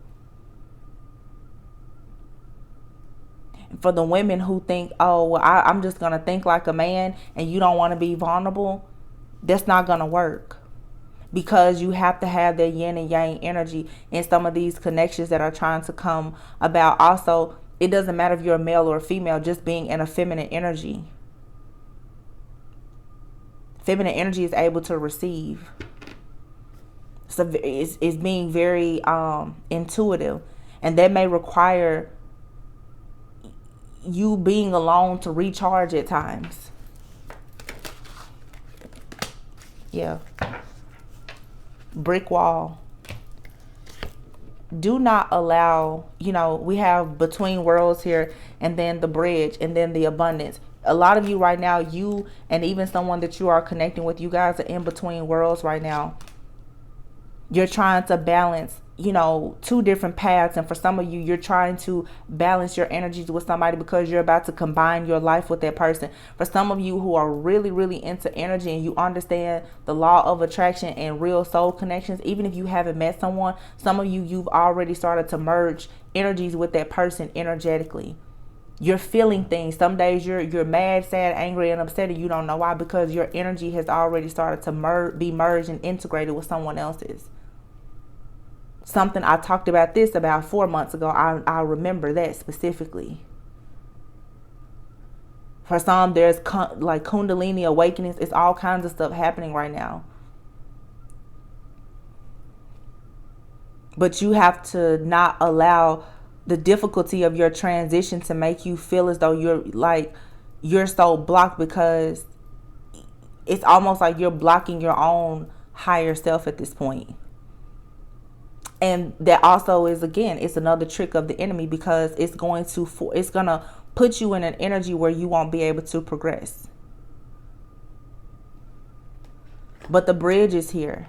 For the women who think, oh, well, I'm just going to think like a man, and you don't want to be vulnerable, that's not going to work, because you have to have that yin and yang energy in some of these connections that are trying to come about. Also, It doesn't matter if you're a male or a female, just being in a feminine energy. Feminine energy is able to receive. So it's being very intuitive. And that may require you being alone to recharge at times. Yeah. Brick wall. Do not allow, we have between worlds here, and then the bridge, and then the abundance. A lot of you right now, you and even someone that you are connecting with, you guys are in between worlds right now. You're trying to balance, two different paths. And for some of you, you're trying to balance your energies with somebody because you're about to combine your life with that person. For some of you who are really, really into energy and you understand the law of attraction and real soul connections, even if you haven't met someone, some of you, you've already started to merge energies with that person energetically. You're feeling things. Some days you're mad, sad, angry, and upset, and you don't know why, because your energy has already started to be merged and integrated with someone else's. Something I talked about this about 4 months ago. I remember that specifically. For some, there's like Kundalini awakenings. It's all kinds of stuff happening right now. But you have to not allow the difficulty of your transition to make you feel as though you're so blocked, because it's almost like you're blocking your own higher self at this point. And that also is, again, it's another trick of the enemy, because it's going to put you in an energy where you won't be able to progress. But the bridge is here.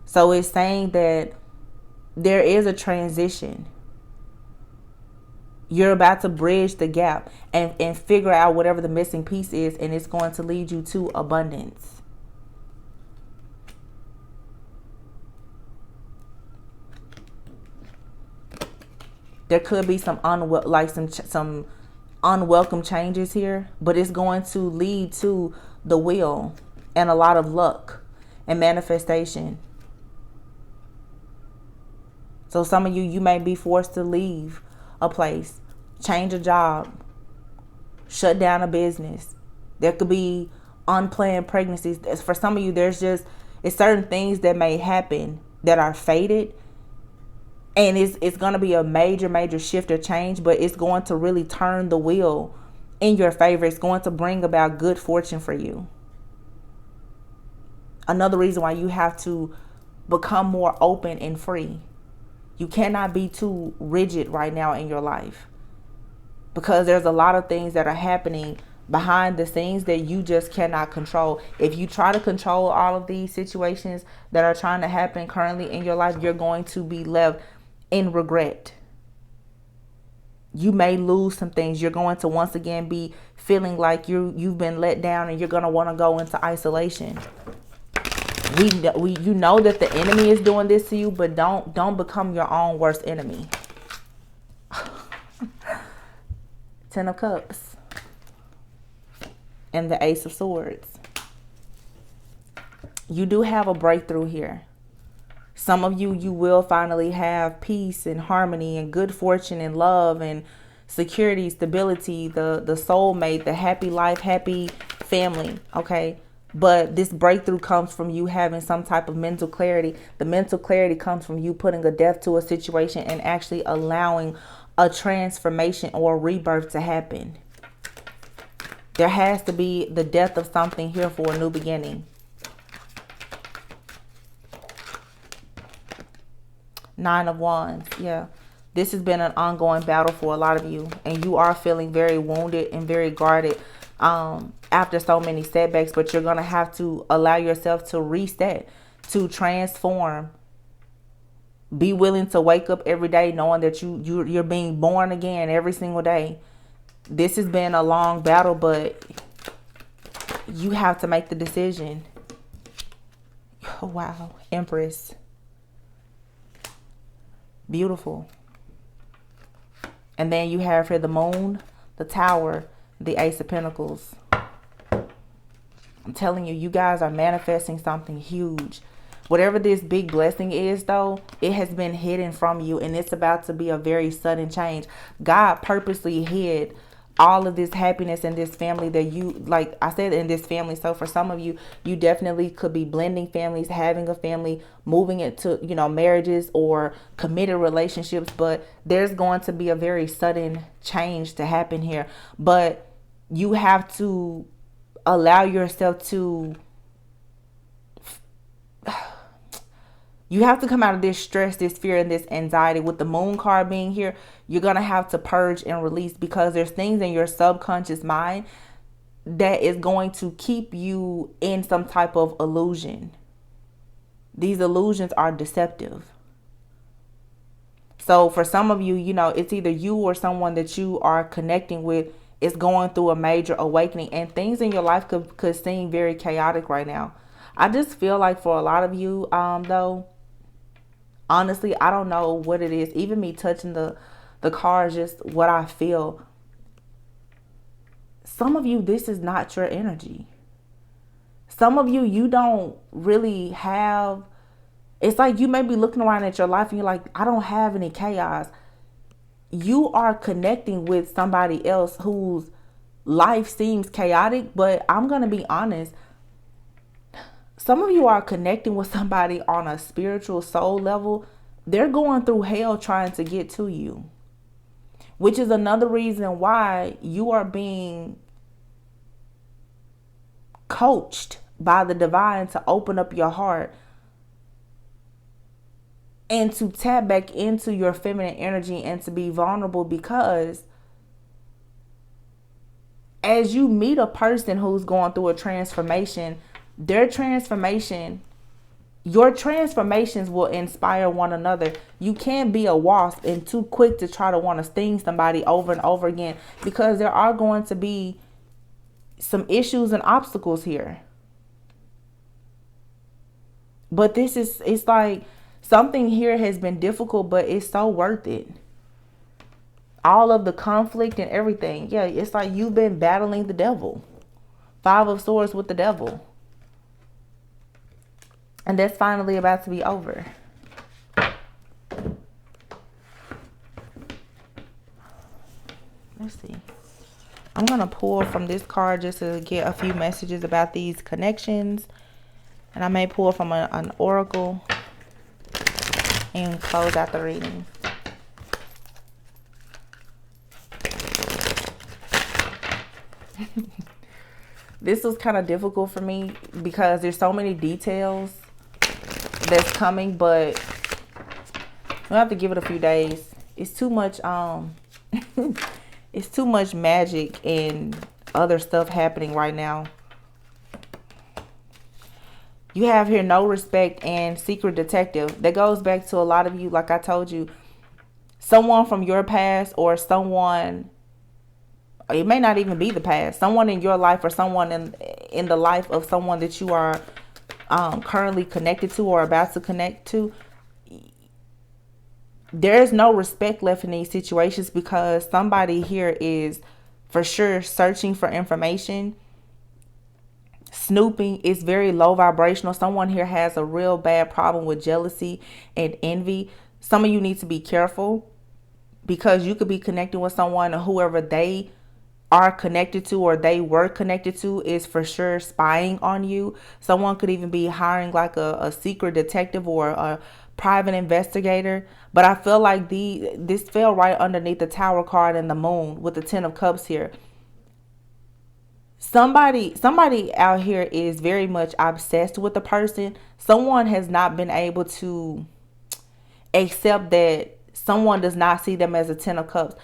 So it's saying that there is a transition. You're about to bridge the gap and figure out whatever the missing piece is, and it's going to lead you to abundance. There could be some unwelcome changes here, but it's going to lead to the will and a lot of luck and manifestation. So some of you may be forced to leave a place, change a job, shut down a business. There could be unplanned pregnancies. For some of you, it's certain things that may happen that are fated. And it's going to be a major, major shift or change, but it's going to really turn the wheel in your favor. It's going to bring about good fortune for you. Another reason why you have to become more open and free. You cannot be too rigid right now in your life, because there's a lot of things that are happening behind the scenes that you just cannot control. If you try to control all of these situations that are trying to happen currently in your life, you're going to be left in regret. You may lose some things. You're going to once again be feeling like you've been let down, and you're going to want to go into isolation. You know that the enemy is doing this to you, but don't become your own worst enemy. 10 of Cups and the Ace of Swords. You do have a breakthrough here. Some of you will finally have peace and harmony and good fortune and love and security, stability, the soulmate, the happy life, happy family. Okay. But this breakthrough comes from you having some type of mental clarity. The mental clarity comes from you putting a death to a situation and actually allowing a transformation or a rebirth to happen. There has to be the death of something here for a new beginning. 9 of Wands. Yeah. This has been an ongoing battle for a lot of you, and you are feeling very wounded and very guarded after so many setbacks, but you're going to have to allow yourself to reset, to transform. Be willing to wake up every day knowing that you're being born again every single day. This has been a long battle, but you have to make the decision. Oh, wow. Empress. Beautiful. And then you have here the Moon, the Tower, the Ace of Pentacles. I'm telling you, you guys are manifesting something huge. Whatever this big blessing is, though, it has been hidden from you, and it's about to be a very sudden change. God purposely hid all of this happiness in this family that you, like I said, in this family. So for some of you, you definitely could be blending families, having a family, moving into, marriages or committed relationships. But there's going to be a very sudden change to happen here. But you have to allow yourself to, you have to come out of this stress, this fear, and this anxiety. With the moon card being here, you're going to have to purge and release, because there's things in your subconscious mind that is going to keep you in some type of illusion. These illusions are deceptive. So for some of you, it's either you or someone that you are connecting with is going through a major awakening, and things in your life could seem very chaotic right now. I just feel like for a lot of you, though, honestly, I don't know what it is. Even me touching the cards, just what I feel. Some of you, this is not your energy. Some of you, you don't really have, it's like you may be looking around at your life and you're like, I don't have any chaos. You are connecting with somebody else whose life seems chaotic, but I'm going to be honest. Some of you are connecting with somebody on a spiritual soul level. They're going through hell trying to get to you, which is another reason why you are being coached by the divine to open up your heart and to tap back into your feminine energy and to be vulnerable, because as you meet a person who's going through a transformation, your transformations will inspire one another. You can't be a wasp and too quick to try to want to sting somebody over and over again, because there are going to be some issues and obstacles here. But it's like something here has been difficult, but it's so worth it. All of the conflict and everything. Yeah, it's like you've been battling the devil. 5 of Swords with the devil. And that's finally about to be over. Let's see. I'm going to pull from this card just to get a few messages about these connections. And I may pull from an oracle and close out the reading. This was kind of difficult for me because there's so many details that's coming, but we'll have to give it a few days. It's too much it's too much magic and other stuff happening right now. You have here no respect and secret detective. That goes back to a lot of you, like I told you, someone from your past or someone, it may not even be the past, someone in your life or someone in the life of someone that you are currently connected to or about to connect to. There's no respect left in these situations because somebody here is for sure searching for information. Snooping is very low vibrational. Someone here has a real bad problem with jealousy and envy. Some of you need to be careful because you could be connecting with someone, or whoever they are connected to or they were connected to is for sure spying on you. Someone could even be hiring like a secret detective or a private investigator. But I feel like this fell right underneath the Tower card and the Moon with the 10 of Cups here. Somebody out here is very much obsessed with the person. Someone has not been able to accept that someone does not see them as a 10 of Cups.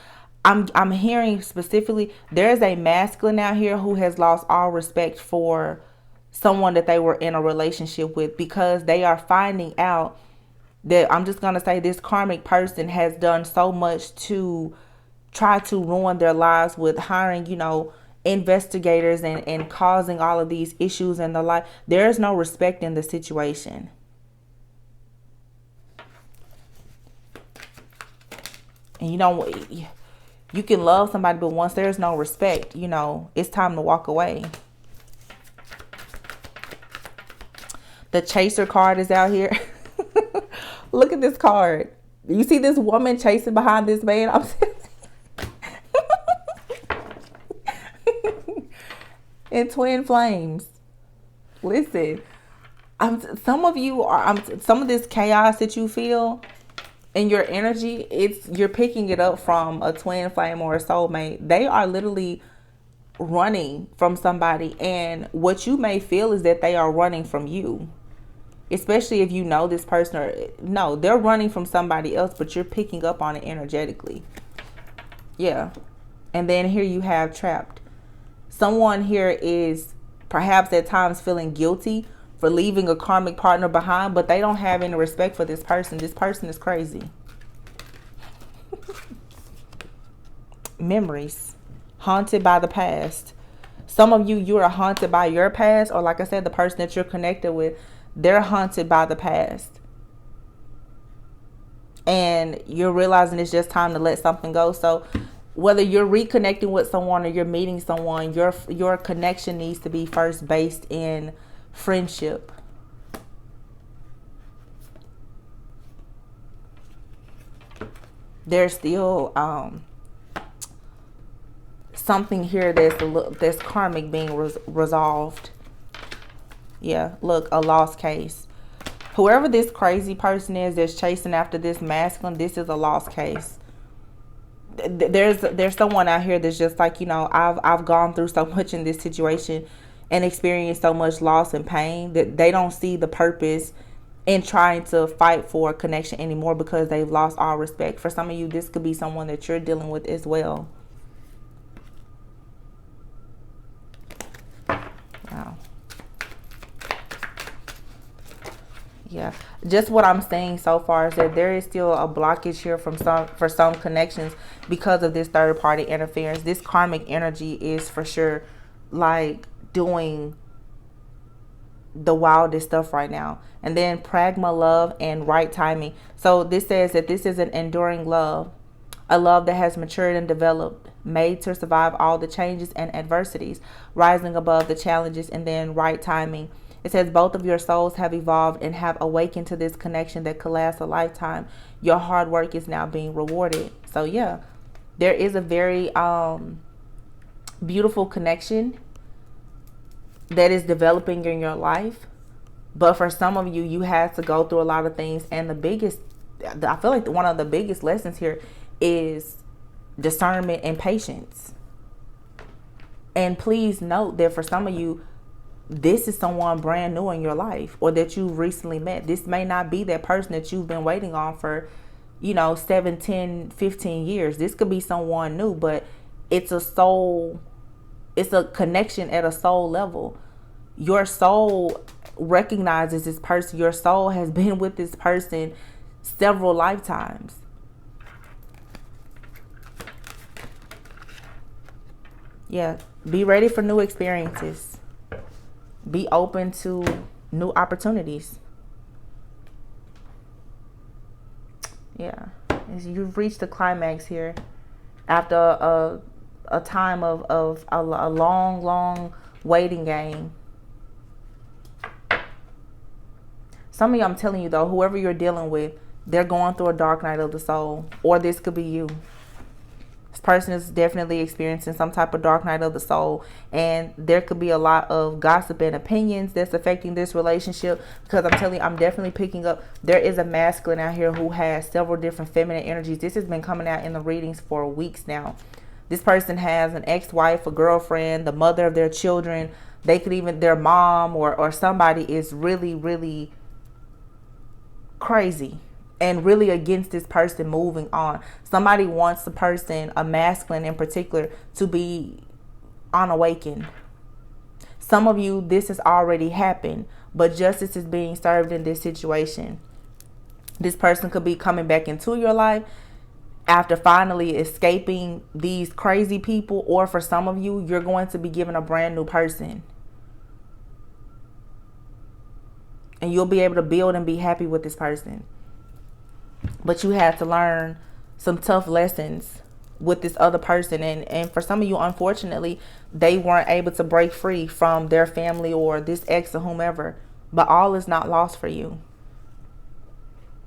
I'm hearing specifically there's a masculine out here who has lost all respect for someone that they were in a relationship with because they are finding out that, I'm just going to say, this karmic person has done so much to try to ruin their lives with hiring, investigators and causing all of these issues in their life. There is no respect in the situation. And you can love somebody, but once there's no respect, it's time to walk away. The chaser card is out here. Look at this card. You see this woman chasing behind this man? In twin flames. Listen, some of you are some of this chaos that you feel in your energy, you're picking it up from a twin flame or a soulmate. They are literally running from somebody, and what you may feel is that they are running from you. Especially if you know this person, or no, they're running from somebody else, but you're picking up on it energetically. Yeah. And then here you have trapped. Someone here is perhaps at times feeling guilty for leaving a karmic partner behind, but they don't have any respect for this person. This person is crazy. Memories. Haunted by the past. Some of you, you are haunted by your past, or like I said, the person that you're connected with, they're haunted by the past. And you're realizing it's just time to let something go. So whether you're reconnecting with someone or you're meeting someone, your connection needs to be first based in friendship. There's still something here that's karmic being resolved. Yeah, look, a lost case. Whoever this crazy person is that's chasing after this masculine, this is a lost case. There's someone out here that's just like, I've gone through so much in this situation and experienced so much loss and pain that they don't see the purpose in trying to fight for a connection anymore because they've lost all respect. For some of you, this could be someone that you're dealing with as well. Wow. Yeah, just what I'm saying so far is that there is still a blockage here for some connections because of this third party interference. This karmic energy is for sure like doing the wildest stuff right now. And then pragma, love, and right timing. So this says that this is an enduring love, a love that has matured and developed, made to survive all the changes and adversities, rising above the challenges, and then right timing. It says both of your souls have evolved and have awakened to this connection that could last a lifetime. Your hard work is now being rewarded. So yeah, there is a very beautiful connection that is developing in your life. But for some of you, you had to go through a lot of things. And I feel like one of the biggest lessons here is discernment and patience. And please note that for some of you, this is someone brand new in your life or that you recently met. This may not be that person that you've been waiting on for, 7, 10, 15 years. This could be someone new, but it's a connection at a soul level. Your soul recognizes this person. Your soul has been with this person several lifetimes. Yeah, be ready for new experiences. Be open to new opportunities. Yeah, you've reached the climax here after a time of a long waiting game. Some of you, I'm telling you though, whoever you're dealing with, they're going through a dark night of the soul, or this could be you. This person is definitely experiencing some type of dark night of the soul, and there could be a lot of gossip and opinions that's affecting this relationship, because I'm telling you, I'm definitely picking up there is a masculine out here who has several different feminine energies. This has been coming out in the readings for weeks now. This person has an ex-wife, a girlfriend, the mother of their children. They could even their mom or somebody is really, really crazy and really against this person moving on. Somebody wants the person, a masculine in particular, to be unawakened. Some of you, this has already happened, but justice is being served in this situation. This person could be coming back into your life after finally escaping these crazy people, or for some of you, you're going to be given a brand new person. And you'll be able to build and be happy with this person. But you had to learn some tough lessons with this other person. And for some of you, unfortunately, they weren't able to break free from their family or this ex or whomever. But all is not lost for you.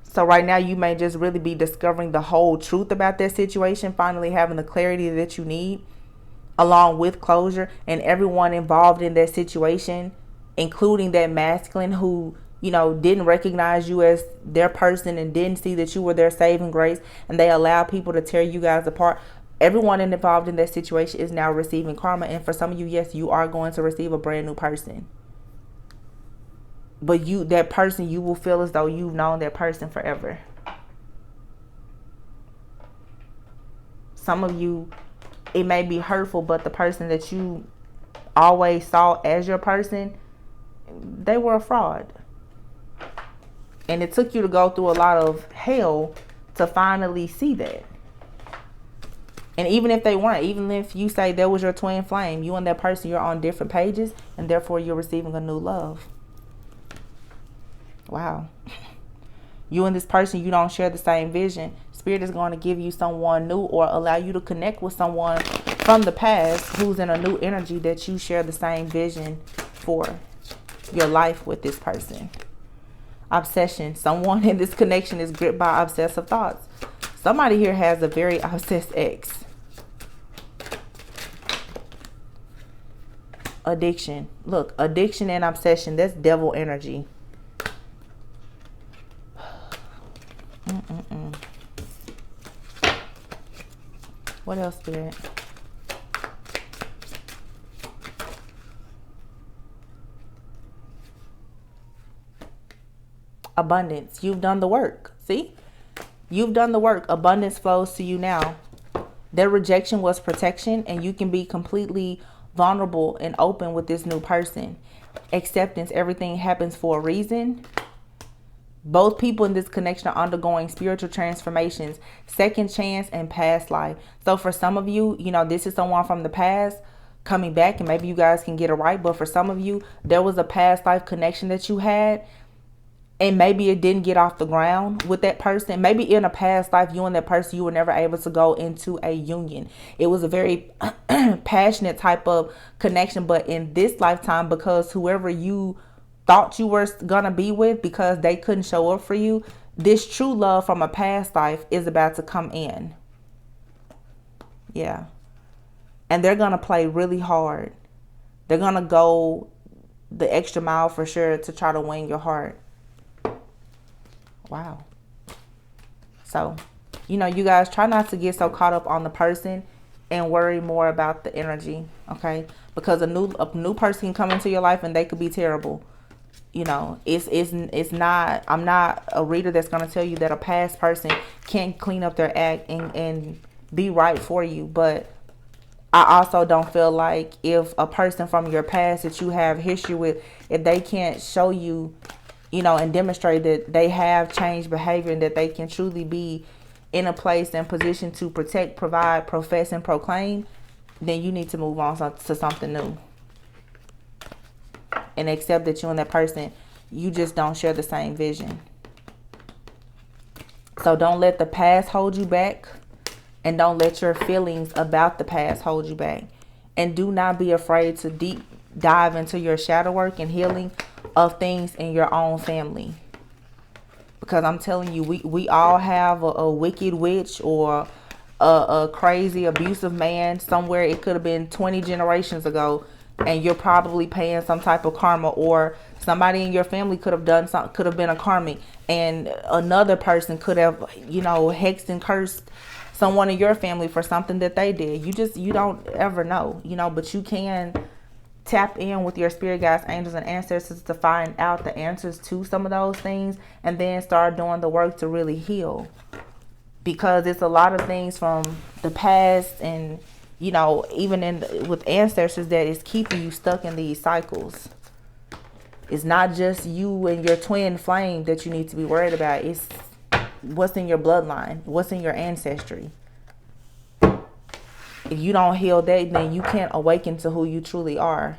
So right now you may just really be discovering the whole truth about that situation, finally having the clarity that you need, along with closure. And everyone involved in that situation, including that masculine who, didn't recognize you as their person and didn't see that you were their saving grace, and they allowed people to tear you guys apart. Everyone involved in that situation is now receiving karma. And for some of you, yes, you are going to receive a brand new person. But that person, you will feel as though you've known that person forever. Some of you, it may be hurtful, but the person that you always saw as your person, they were a fraud. And it took you to go through a lot of hell to finally see that. And even if they weren't, even if you say that was your twin flame, you and that person, you're on different pages, and therefore you're receiving a new love. Wow. You and this person, you don't share the same vision. Spirit is going to give you someone new, or allow you to connect with someone from the past who's in a new energy that you share the same vision for your life with this person. Obsession. Someone in this connection is gripped by obsessive thoughts. Somebody here has a very obsessed ex. Addiction. Look, addiction and obsession, that's devil energy. What else, Spirit? Abundance. You've done the work. See? You've done the work. Abundance flows to you now. Their rejection was protection, and you can be completely vulnerable and open with this new person. Acceptance. Everything happens for a reason. Both people in this connection are undergoing spiritual transformations, second chance, and past life. So for some of you, this is someone from the past coming back, and maybe you guys can get it right. But for some of you, there was a past life connection that you had, and maybe it didn't get off the ground with that person. Maybe in a past life, you and that person, you were never able to go into a union. It was a very passionate type of connection. But in this lifetime, because whoever you thought you were gonna be with, because they couldn't show up for you, this true love from a past life is about to come in. Yeah. And they're gonna play really hard. They're gonna go the extra mile for sure to try to win your heart. Wow. So, you guys try not to get so caught up on the person and worry more about the energy, okay? Because a new person can come into your life and they could be terrible. It's not, I'm not a reader that's going to tell you that a past person can't clean up their act and be right for you. But I also don't feel like if a person from your past that you have history with, if they can't show you, and demonstrate that they have changed behavior and that they can truly be in a place and position to protect, provide, profess, and proclaim, then you need to move on to something new. And accept that you and that person, you just don't share the same vision. So don't let the past hold you back. And don't let your feelings about the past hold you back. And do not be afraid to deep dive into your shadow work and healing of things in your own family. Because I'm telling you, we all have a wicked witch or a crazy abusive man somewhere. It could have been 20 generations ago, and you're probably paying some type of karma, or somebody in your family could have done something, could have been a karmic, and another person could have, hexed and cursed someone in your family for something that they did. You don't ever know, but you can tap in with your spirit guides, angels, and ancestors to find out the answers to some of those things, and then start doing the work to really heal. Because it's a lot of things from the past and, even with ancestors that is keeping you stuck in these cycles. It's not just you and your twin flame that you need to be worried about. It's what's in your bloodline, what's in your ancestry. If you don't heal that, then you can't awaken to who you truly are.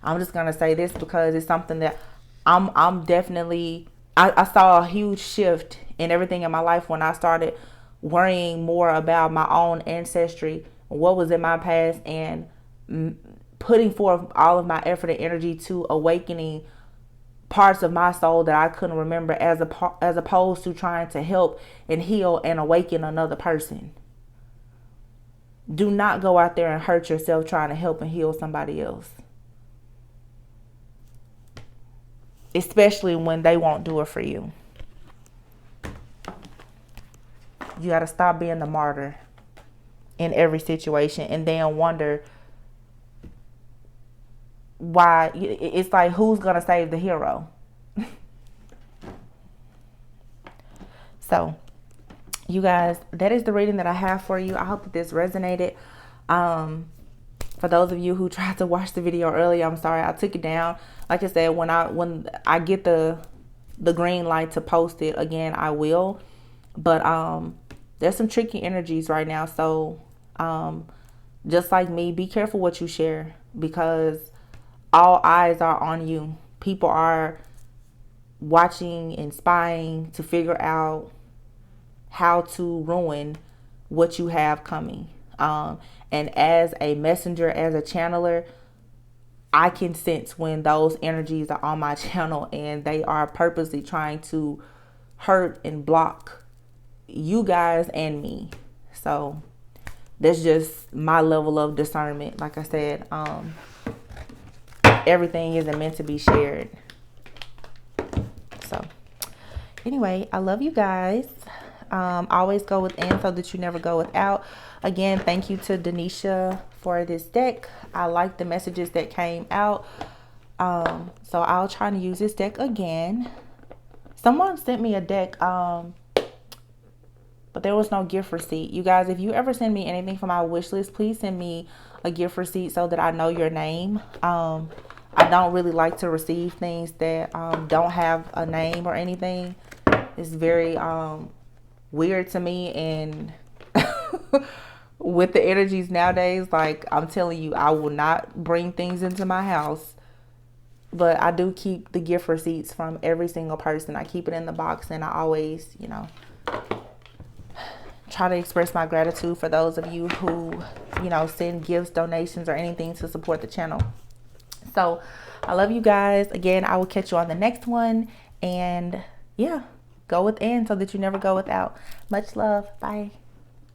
I'm just going to say this because it's something that I'm definitely, I saw a huge shift in everything in my life when I started worrying more about my own ancestry, what was in my past, and putting forth all of my effort and energy to awakening parts of my soul that I couldn't remember, as opposed to trying to help and heal and awaken another person. Do not go out there and hurt yourself trying to help and heal somebody else, especially when they won't do it for you. You got to stop being the martyr in every situation and then wonder why. It's like, who's going to save the hero? So, you guys, that is the reading that I have for you. I hope that this resonated. For those of you who tried to watch the video earlier, I'm sorry I took it down. Like I said, when I get the green light to post it again, I will. But there's some tricky energies right now. So just like me, be careful what you share, because all eyes are on you. People are watching and spying to figure out how to ruin what you have coming. And as a messenger, as a channeler, I can sense when those energies are on my channel and they are purposely trying to hurt and block you guys and me. So that's just my level of discernment. Like I said, everything isn't meant to be shared. So anyway, I love you guys. Always go within so that you never go without. Again, thank you to Denisha for this deck. I like the messages that came out. So I'll try to use this deck again. Someone sent me a deck, but there was no gift receipt. You guys, if you ever send me anything from my wish list, please send me a gift receipt so that I know your name. I don't really like to receive things that don't have a name or anything. It's very weird to me, and with the energies nowadays, like, I'm telling you, I will not bring things into my house. But I do keep the gift receipts from every single person. I keep it in the box, and I always, try to express my gratitude for those of you who, send gifts, donations, or anything to support the channel. So I love you guys. Again, I will catch you on the next one. And yeah, go within so that you never go without. Much love. Bye.